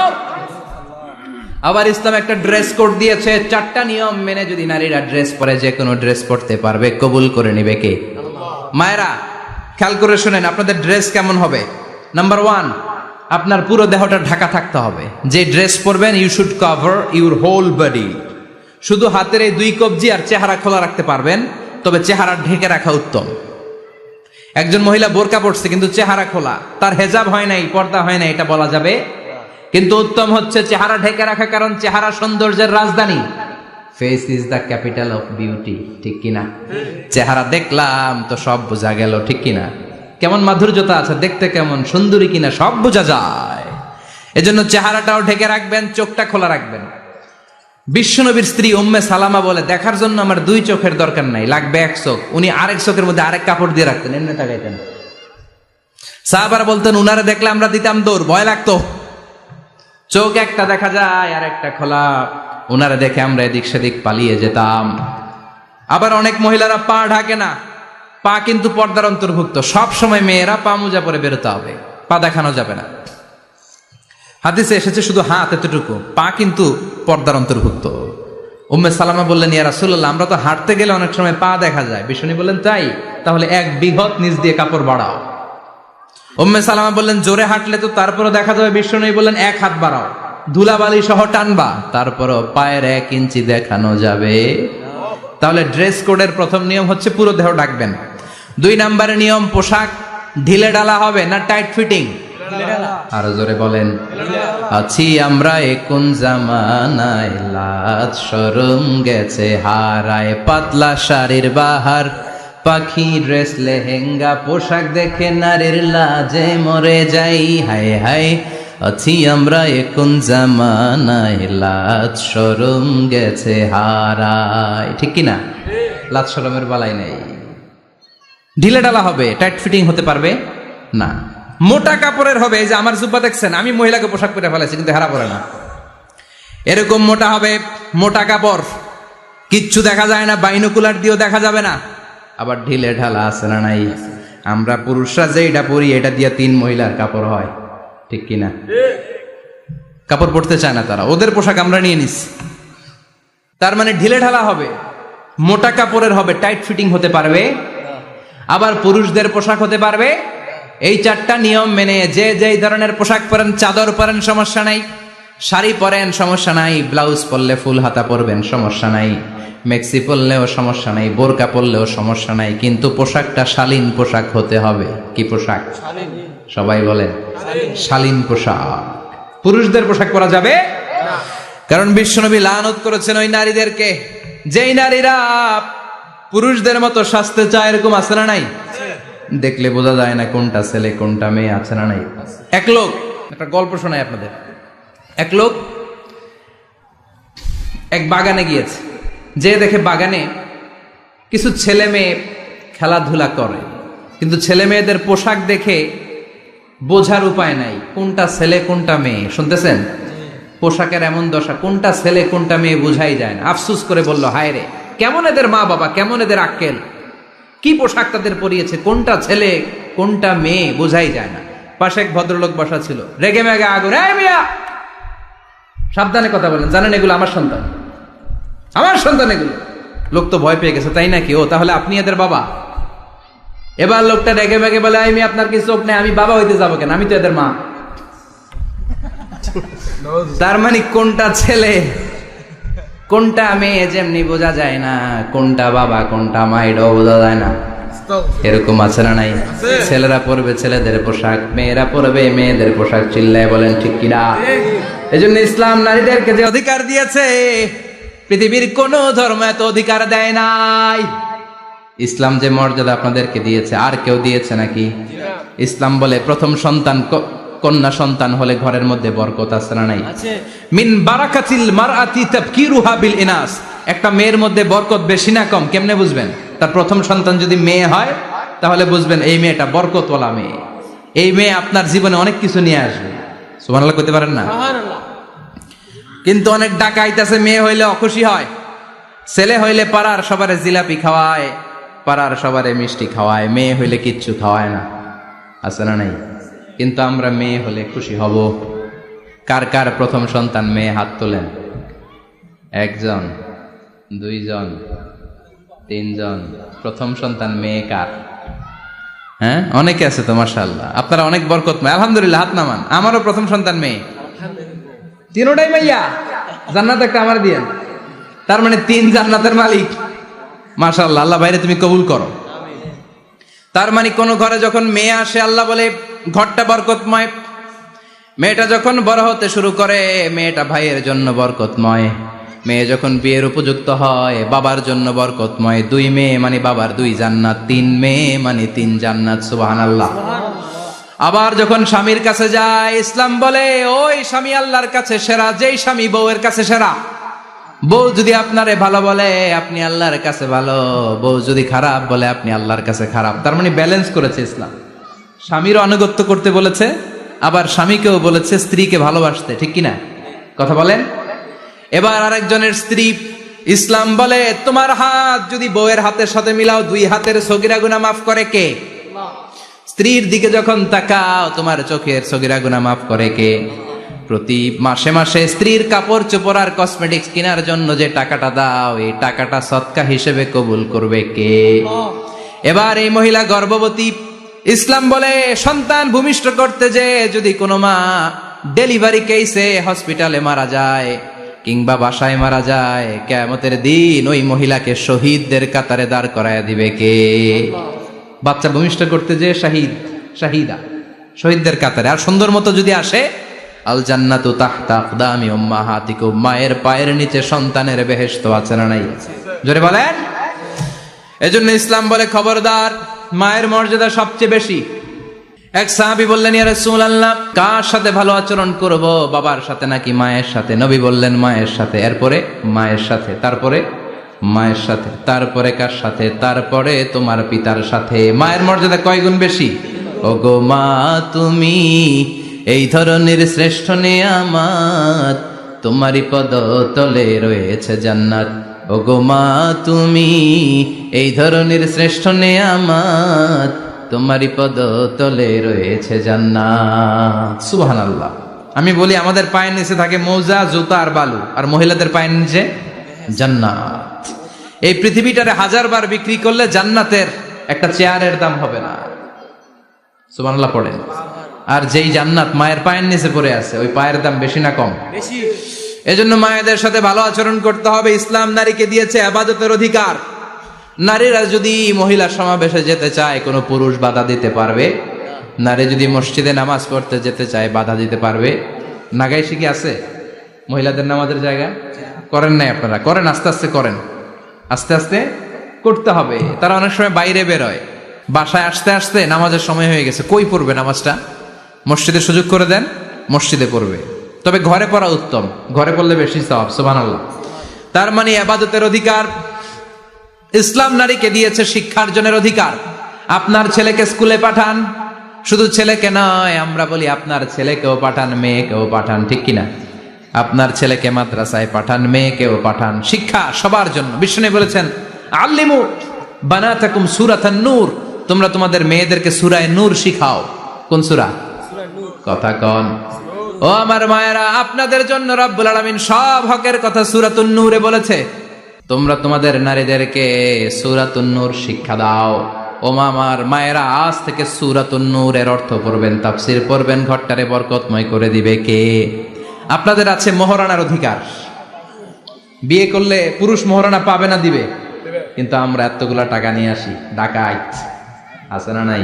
আবার ইসলাম একটা ড্রেস কোড দিয়েছে। 4টা নিয়ম মেনে যদি নারীরা ড্রেস পরে যে কোনো ড্রেস পরতে পারবে, কবুল করে নিবে কে? মায়েরা খেয়াল করে শুনেন, আপনাদের ড্রেস কেমন হবে? নাম্বার 1, আপনার পুরো দেহটা ঢাকা থাকতে হবে। যে ড্রেস পরবেন you should cover your whole body. শুধু হাতের এই 2 কবজি আর চেহারা খোলা রাখতে পারবেন, তবে চেহারা ঢেকে রাখা উত্তম। একজন মহিলা বোরকা পড়ছে কিন্তু চেহারা খোলা, তার হেজাব হয় নাই, পর্দা হয় নাই, এটা বলা যাবে? কিন্তু উত্তম হচ্ছে চেহারা ঢেকে রাখা, কারণ চেহারা সৌন্দর্যের রাজধানী। Face is the capital of beauty, ঠিক কিনা? চেহারা দেখলাম তো সব বোঝা গেল, ঠিক কিনা? কেমন মাধুর্যতা আছে, দেখতে কেমন সুন্দরী কিনা সব বোঝা যায়। এজন্য চেহারাটাও ঢেকে রাখবেন, চোখটা খোলা রাখবেন। বিশ্বনবীর স্ত্রী উম্মে সালামা বলে, দেখার জন্য আমার 2 চোখের দরকার নাই, লাগবে 1 চোখ। উনি আরেক চোখের মধ্যে আরেক কাপড় দিয়ে রাখতেন, এমনি তাকাইতেন। সাহাবারা বলতেন উনারে দেখলে আমরা দিতাম দৌড়, ভয় লাগতো। চোখ একটা দেখা যায় আর একটা খোলা, উনারে দেখে আমরা এদিক সেদিক পালিয়ে যেতাম। আবার অনেক মহিলারা পা ঢাকে না, পা কিন্তু পর্দার অন্তর্ভুক্ত। সব সময় মেয়েরা পা মোজা পরে বেরোতে হবে, পা দেখানো যাবে না। হাদিসে এসেছে শুধু হাত এতটুকু, পা কিন্তু পর্দার অন্তর্ভুক্ত। উম্মে সালামা বললেন, ইয়া রাসূলুল্লাহ, আমরা তো হাঁটতে গেলে অনেক সময় পা দেখা যায়। বিষ্ণু বললেন, তাই? তাহলে 1 বিঘত নিচ দিয়ে কাপড় বাড়াও। উম্মে সালামা বললেন, জোরে হাঁটলে তো তারপরও দেখা যাবে। বিষ্ণু বললেন, 1 হাত বাড়াও, ধুলাবালি সহ টানবা, তারপরও পায়ের 1 ইঞ্চি দেখানো যাবে। তাহলে ড্রেস কোডের প্রথম নিয়ম হচ্ছে পুরো দেহ ঢাকবেন। 2 নম্বরের নিয়ম, পোশাক ঢিলে ঢালা হবে না টাইট ফিটিং? আরো জোরে বলেন। আছি আমরা কোন জামানায়, লাজ শরম গেছে হারায়, পাতলা শাড়ির বাহার, পাখি ড্রেস লেহেঙ্গা, পোশাক দেখে নারীর লাজে মরে যাই, হায় হায়। আছি আমরা কোন জামানায়, লাজ শরম গেছে হারায়, ঠিক কিনা? লাজ শরমের বালাই নেই। ঢিলে ঢালা হবে, টাইট ফিটিং হতে পারবে না। মোটা কাপড়ের হবে। এই যে আমার জুব্বা দেখছেন, আমি মহিলাকে পোশাক পরে ফেলেছি কিন্তু হেরা পরে না, এরকম মোটা হবে। মোটা কাপড়, কিচ্ছু দেখা যায় না, বাইনোকুলার দিয়েও দেখা যাবে না। আবার ঢিলে ঢালা আছে না নাই? আমরা পুরুষরা যে এটা পরি, এটা দিয়ে 3 মহিলার কাপড় হয়, ঠিক কিনা? কাপড় পরতে চায় না তারা, ওদের পোশাক আমরা নিয়ে নিছি। তার মানে ঢিলে ঢালা হবে, মোটা কাপড়ের হবে, টাইট ফিটিং হতে পারবে। আবার পুরুষদের পোশাক হতে পারবে। এই 4টা নিয়ম মেনে যে যেই ধরনের পোশাক পরেন, চাদর পরেন সমস্যা নাই, শাড়ি পরেন সমস্যা নাই, ব্লাউজ পরলে ফুল হাতা পরবেন সমস্যা নাই, মেক্সি পরলেও সমস্যা নাই, বোরকা পরলেও সমস্যা নাই, কিন্তু পোশাকটা শালীন পোশাক হতে হবে। কি পোশাক? সবাই বলেন, শালীন পোশাক। পুরুষদের পোশাক পরা যাবে না, কারণ বিশ্বনবী লানত করেছেন ওই নারীদেরকে যেই নারীরা পুরুষদের মতো সাজতে চায়। এরকম আছে না নাই? দেখলে বোঝা যায় না কোনটা ছেলে কোনটা মেয়ে, আছে না নাই? এক লোক, একটা গল্প শোনাই আপনাদের। এক লোক এক বাগানে গিয়েছে, যে দেখে বাগানে কিছু ছেলে মেয়ে খেলাধুলা করে, কিন্তু ছেলে মেয়েদের পোশাক দেখে বোঝার উপায় নাই কোনটা ছেলে কোনটা মেয়ে। শুনতেছেন? পোশাকের এমন দশা, কোনটা ছেলে কোনটা মেয়ে বোঝাই যায় না। আফসুস করে বলল, হায় রে, কেমন এদের মা বাবা, কেমন এদের আক্কেল, কি পোশাক তাদের পরিয়েছে, কোনটা ছেলে কোনটা মেয়ে বোঝাই যায় না। পাশে এক ভদ্রলোক বসা ছিল, রেগে মেগে আগুন, এই মিয়া সাবধানে কথা বলেন, জানেন এগুলো আমার সন্তান, আমার সন্তান এগুলো। লোক তো ভয় পেয়ে গেছে, তাই নাকি? ও তাহলে আপনি এদের বাবা? এবার লোকটা রেগে মেগে বলে, আমি আপনার কি চোখ নেই, আমি বাবা হইতে যাবো কেন, আমি তো এদের মা। তার মানে কোনটা ছেলে কোনটা মেয়ে যেমনি বোঝা যায় না, কোনটা বাবা কোনটা মা এটাও বোঝা যায় না। এরকম আছে না নাই? ছেলেরা পরবে ছেলেদের পোশাক, মেয়েরা পরবে মেয়েদের পোশাক। চিল্লায় বলেন ঠিক কিনা? এজন্য ইসলাম নারীদেরকে যে অধিকার দিয়েছে, পৃথিবীর কোন ধর্ম এত অধিকার দেয় নাই। ইসলাম যে মর্যাদা আপনাদেরকে দিয়েছে, আর কেউ দিয়েছে নাকি? ইসলাম বলে প্রথম সন্তান কন্যা সন্তান হলে ঘরের মধ্যে বরকত আছে না নাই? মিন বারাকাতিল মারআতি তাবকিরুহা বিল ইনাস। একটা মেয়ের মধ্যে বরকত বেশি না কম কেমনে বুঝবেন? তার প্রথম সন্তান যদি মেয়ে হয়, তাহলে বুঝবেন এই মেয়েটা বরকতওয়ালা মেয়ে, এই মেয়ে আপনার জীবনে অনেক কিছু নিয়ে আসবে। সুবহানাল্লাহ কইতে পারেন না? কিন্তু অনেক ডাকাইত আছে, মেয়ে হইলে অখুশি হয়, ছেলে হইলে পাড়ার সবারে জিলাপি খাওয়ায়, পাড়ার সবারে মিষ্টি খাওয়ায়, মেয়ে হইলে কিচ্ছু খাওয়ায় না। আছে না নাই? কিন্তু আমরা মেয়ে হলে খুশি হব। কার কার প্রথম সন্তান মেয়ে? হাত তোলেন। একজন, দুইজন, তিনজন। প্রথম সন্তান মেয়ে কার? হ্যাঁ, অনেকে আছে তো মাশাআল্লাহ, আপনারা অনেক বরকতময়। আলহামদুলিল্লাহ, হাত নামান। আমারও প্রথম সন্তান মেয়ে, তিনোটাই মাইয়া। জান্নাত একটা আমার দিয়েন। তার মানে 3 জান্নাতের মালিক। মাশাআল্লাহ, আল্লাহ বাইরে তুমি কবুল করো। তার মানে কোন ঘরে যখন মেয়ে আসে, আল্লাহ বলে ঘরটা বরকতময়। মেয়েটা যখন বড় হতে শুরু করে, মেয়েটা ভাইয়ের জন্য বরকতময়। মেয়ে যখন বিয়ের উপযুক্ত হয়, বাবার জন্য বরকতময়। 2 মেয়ে মানে বাবার 2 জান্নাত, 3 মেয়ে মানে 3 জান্নাত। সুবহানাল্লাহ। আবার যখন স্বামীর কাছে যায়, ইসলাম বলে ওই স্বামী আল্লাহর কাছে সেরা, যেই স্বামী বউয়ের কাছে সেরা। বউ যদি আপনারে ভালো বলে, আপনি আল্লাহর কাছে ভালো। বউ যদি খারাপ বলে, আপনি আল্লাহর কাছে খারাপ। তার মানে ব্যালেন্স করেছে ইসলাম। স্বামীরও আনুগত্য করতে বলেছে, আবার স্বামীকেও বলেছে স্ত্রীকে ভালোবাসতে। ঠিক কিনা? কথা বলেন। এবার আরেকজনের স্ত্রী, ইসলাম বলে তোমার হাত যদি বউয়ের হাতের সাথে মিলাও, 2 হাতের সগীরা গুনাহ মাফ করে কে? স্ত্রীর দিকে যখন তাকাও, তোমার চোখের সগীরা গুনাহ মাফ করে কে? প্রতি মাসে মাসে স্ত্রীর কাপড় চোপড় আর কসমেটিক্স কেনার জন্য যে টাকাটা দাও, এই টাকাটা সদকা হিসেবে কবুল করবে কে? এবার এই মহিলা গর্ভবতী, ইসলাম বলে সন্তান ভূমিষ্ঠ করতে যে যদি কোনো মা ডেলিভারি কেসে হসপিটালে মারা যায় কিংবা বাসায় মারা যায়, কিয়ামতের দিন ওই মহিলাকে শহীদদের কাতারে দাঁড় করায় দিবে কে? বাচ্চা ভূমিষ্ঠ করতে যে শাহিদা, শহীদদের কাতারে। আর সুন্দর মতো যদি আসে, আল জান্নাতু তাহতা আকদামি উম্মাহাতিকুম, মায়ের পায়ের নিচে সন্তানের বেহেশত। আছে না নাই? জোরে বলেন। এজন্য ইসলাম বলে খবরদার, মায়ের মর্যাদা সবচেয়ে বেশি। এক সাহাবী বললেন, ইয়া রাসূলুল্লাহ, কার সাথে ভালো আচরণ করব, বাবার সাথে নাকি মায়ের সাথে? নবী বললেন মায়ের সাথে, এরপরে মায়ের সাথে, তারপরে মায়ের সাথে, তারপরে কার সাথে? তারপরে তোমার পিতার সাথে। মায়ের মর্যাদা কয় গুণ বেশি? ওগো মা, তুমি এই ধরনের শ্রেষ্ঠ নেয়ামত, তোমারই পদ তলে রয়েছে জান্নাত। ওগো মা, তুমি এই ধরনের শ্রেষ্ঠ নেয়ামত, তোমারই পদ তলে রয়েছে জান্নাত। সুবহানাল্লাহ। আমি বলি আমাদের পায়ের নিচে থাকে মৌজা, জুতা আর বালু, আর মহিলাদের পায়ের নিচে জান্নাত। এই পৃথিবীটারে 1000 বার বিক্রি করলে জান্নাতের একটা চেয়ারের দাম হবে না। সুবহানাল্লাহ পড়েন। আর যেই জান্নাত মায়ের পায়ের নিচে পড়ে আছে, ওই পায়ের দাম বেশি না কম? বেশি। এজন্য মায়েদের সাথে ভালো আচরণ করতে হবে। ইসলাম নারীকে দিয়েছে ইবাদতের অধিকার। নারীরা যদি মহিলা সমাবেশে যেতে চায়, কোনো পুরুষ বাধা দিতে পারবে? নারী যদি মসজিদে নামাজ পড়তে যেতে চায়, বাধা দিতে পারবে? নাগাই শিখে আছে মহিলাদের নামাজের জায়গা? করেন নাই আপনারা? করেন, আস্তে আস্তে করেন, আস্তে আস্তে করতে হবে। তারা অনেক সময় বাইরে বেরোয়, বাসায় আসতে আসতে নামাজের সময় হয়ে গেছে, কই পড়বে নামাজটা? মসজিদে সুযোগ করে দেন, মসজিদে পড়বে। তবে ঘরে পড়া উত্তম, ঘরে পড়লে বেশি সওয়াব। সুবহানাল্লাহ। তার মানে ইবাদতের অধিকার। ইসলাম নারীকে দিয়েছে শিক্ষার্জনের অধিকার। আপনার ছেলেকে স্কুলে পাঠান, শুধু ছেলেকে নয়, আমরা বলি আপনার ছেলেকেও পাঠান, মেয়েকেও পাঠান, ঠিক কিনা? আপনার ছেলেকে মাদ্রাসায় পাঠান, মেয়েকেও পাঠান। শিক্ষা সবার জন্য। বিষ্ণু বলেছেন আল্লিমু বানাতাকুম সূরাতান নূর, তোমরা তোমাদের মেয়েদেরকে সূরা নূর শিখাও। কোন সূরা? কথা কন। ও আমার মায়েরা, আপনাদের জন্য রব্বুল আলামিন সব হকের কথা সূরাতুন নূরে বলেছে। তোমরা তোমাদের নারীদেরকে সূরাতুন নূর শিক্ষা দাও। ও আমার মায়েরা, আজ থেকে সূরাতুন নূরের অর্থ পড়বেন, তাফসীর পড়বেন, ঘরটারে বরকতময় করে দিবে কে? আপনাদের আছে মোহরানার অধিকার। বিয়ে করলে পুরুষ মোহরানা পাবে না, দিবে। কিন্তু আমরা এতগুলা টাকা নিয়ে আসি, ডাকাইত আছে না নাই?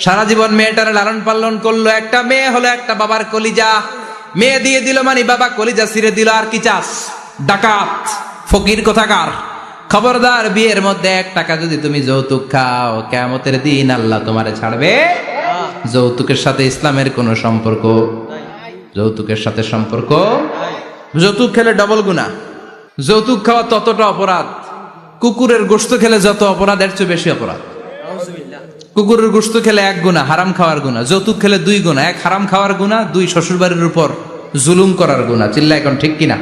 সারা জীবন মেয়েটার লালন পালন করলো, একটা মেয়ে হলো একটা বাবার কলিজা। মেয়ে দিয়ে দিল মানে বাবা কলিজা ছিঁড়ে দিল, আর কি চাস? ডাকাত, ফকির কোথাকার। খবরদার, বিয়ের মধ্যে 1 টাকা যদি তুমি যৌতুক খাও, কিয়ামতের দিন আল্লাহ তোমারে ছাড়বে। যৌতুকের সাথে ইসলামের কোনো সম্পর্ক, যৌতুকের সাথে সম্পর্ক। যৌতুক খেলে ডবল গুনাহ। যৌতুক খাওয়া ততটা অপরাধ, কুকুরের গোশত খেলে যত অপরাধ, এর চেয়ে বেশি অপরাধ। কুকুরের গোশত খেলে 1 গুনাহ, হারাম খাওয়ার গুনাহ। যৌতুক খেলে 2 গুনাহ, 1 হারাম খাওয়ার গুনাহ, 2 শ্বশুরবাড়ির উপর জুলুম করার গুনাহ। চিল্লা এখন ঠিক কিনা?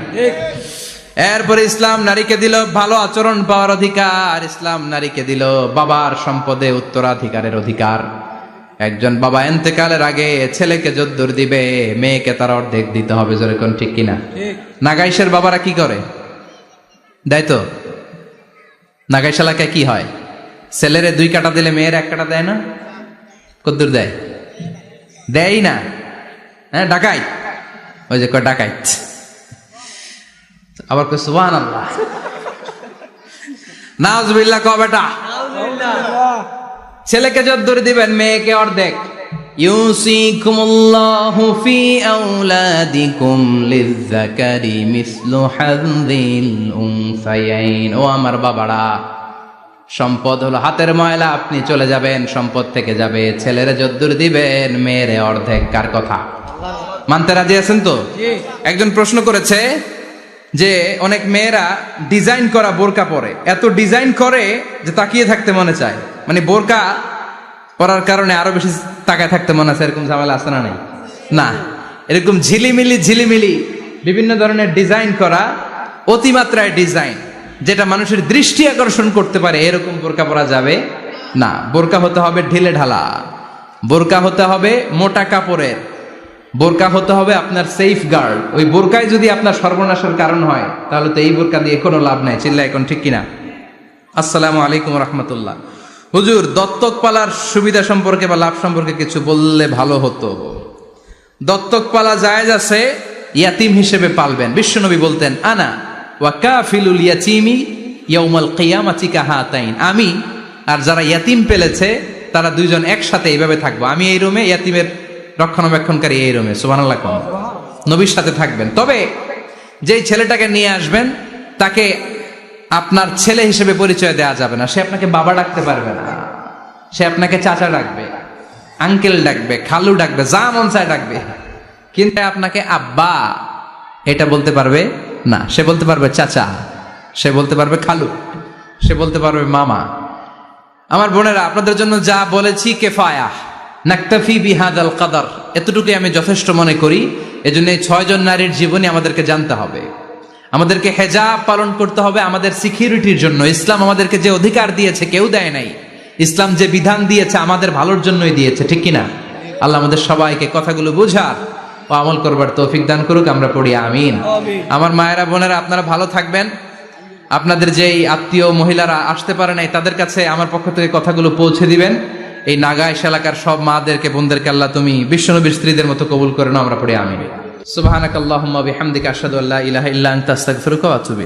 এরপরে ইসলাম নারীকে দিল ভালো আচরণ পাওয়ার অধিকার। ইসলাম নারীকে দিল বাবার সম্পদে উত্তরাধিকারের অধিকার। একজন বাবা এন্তেকালের আগে ছেলেকে যদ্দুর দিবে, মেয়েকে তার অর্ধেক দিতে হবে। যেরকম ঠিক কিনা? নাগাইশের বাবারা কি করে? দেয় তো? নাগাইশ এলাকায় কি হয়? ছেলেরে 2 কাটা দিলে মেয়ের 1 কাটা দেয় না? কদ্দুর দেয়? দেয় না। হ্যাঁ, ডাকাইত। ওই যে কয় ডাকাইত, আবার কই সুবহানাল্লাহ, নাউজুবিল্লাহ। কও বেটা, ছেলেকে যদ্দুর দিবেন, মেয়েকে অর্ধেক। ইউসিকুমুল্লাহু ফি আওলাদিকুম লিযযাকারি মিসলু হাযযিল উনসায়াইন। ও আমার বাবারা, সম্পদ হলো হাতের ময়লা, আপনি চলে যাবেন, সম্পদ থেকে যাবে। ছেলেরে যদ্দুর দিবেন, মেয়েরে অর্ধেক। কার কথা? মানতে রাজি আছেন তো? একজন প্রশ্ন করেছে যে অনেক মেয়েরা ডিজাইন করা বোরকা পরে, এত ডিজাইন করে যে তাকিয়ে থাকতে মনে চায়। মানে বোরকা পরার কারণে আরো বেশি তাকায় থাকতে মনে আছে, এরকম ঝামেলা আছে না? নাই না, এরকম ঝিলিমিলি ঝিলিমিলি বিভিন্ন ধরনের ডিজাইন করা, অতিমাত্রায় ডিজাইন, যেটা মানুষের দৃষ্টি আকর্ষণ করতে পারে, এরকম বোরকা পরা যাবে না। বোরকা হতে হবে ঢিলে ঢালা, বোরকা হতে হবে মোটা কাপড়ের, বোরকা হতে হবে আপনার সেফ গার্ড। ওই বোরকায় যদি আপনার সর্বনাশের কারণ হয়, তাহলে তো এই বোরকা দিয়ে কোনো লাভ নাই। চিল্লা এখন ঠিক কিনা? আসসালামু আলাইকুম রাহমাতুল্লাহ। হুজুর, দত্তক পালার সুবিধা সম্পর্কে বা লাভ সম্পর্কে কিছু বললে ভালো হতো। দত্তক পালা জায়েজ আছে, ইয়াতিম হিসেবে পালবেন। বিশ্বনবী বলতেন আনা ওয়া কাফিলুল ইয়াতীমি ইয়াউমাল কিয়ামাতি কাহাতাইন। আমি আর যারা ইয়াতিম পেলেছে তারা 2 জন একসাথে এইভাবে থাকবো। আমি এই রুমে, ইয়াতিমের রক্ষণাবেক্ষণকারী এই রুমে। সুবহানাল্লাহ। নবীর সাথে থাকবেন। তবে যেই ছেলেটাকে নিয়ে আসবেন, তাকে আপনার ছেলে হিসেবে পরিচয় দেওয়া যাবে না। সে আপনাকে বাবা ডাকতে পারবে না, সে আপনাকে চাচা ডাকবে, আঙ্কেল ডাকবে, খালু ডাকবে, যা মন চায় ডাকবে, কিন্তু আপনাকে আব্বা এটা বলতে পারবে না। সে বলতে পারবে চাচা, সে বলতে পারবে খালু, সে বলতে পারবে মামা। আমার বোনেরা, আপনাদের জন্য যা বলেছি কেফায়া, নাকতাফি বিহাদাল কাদার, এতটুকুই আমি যথেষ্ট মনে করি। এজন্য এই 6 জন নারীর জীবনী আমাদেরকে জানতে হবে, আমাদেরকে হেজাব পালন করতে হবে আমাদের সিকিউরিটির জন্য। ইসলাম আমাদেরকে যে অধিকার দিয়েছে কেউ দেয় নাই। ইসলাম যে বিধান দিয়েছে আমাদের ভালোর জন্যই দিয়েছে, ঠিক কিনা? আল্লাহ আমাদের সবাইকে কথাগুলো বোঝার ও আমল করবার তৌফিক দান করুক। আমরা পড়ি আমিন। আমার মায়েরা, বোনেরা, আপনারা ভালো থাকবেন। আপনাদের যেই আত্মীয় মহিলারা আসতে পারে নাই, তাদের কাছে আমার পক্ষ থেকে কথাগুলো পৌঁছে দিবেন। এই নাগাইশ এলাকার সব মাদেরকে, বোনদেরকে আল্লাহ তুমি বিশ্বনবীর স্ত্রীদের মতো কবুল করে নাও। আমরা পড়ি আমিন। সুবহানাকাল্লাহুম্মা বিহামদিকা আশহাদু আল্লা ইলাহা ইল্লা আনতা আস্তাগফিরুকা ওয়া আতুবু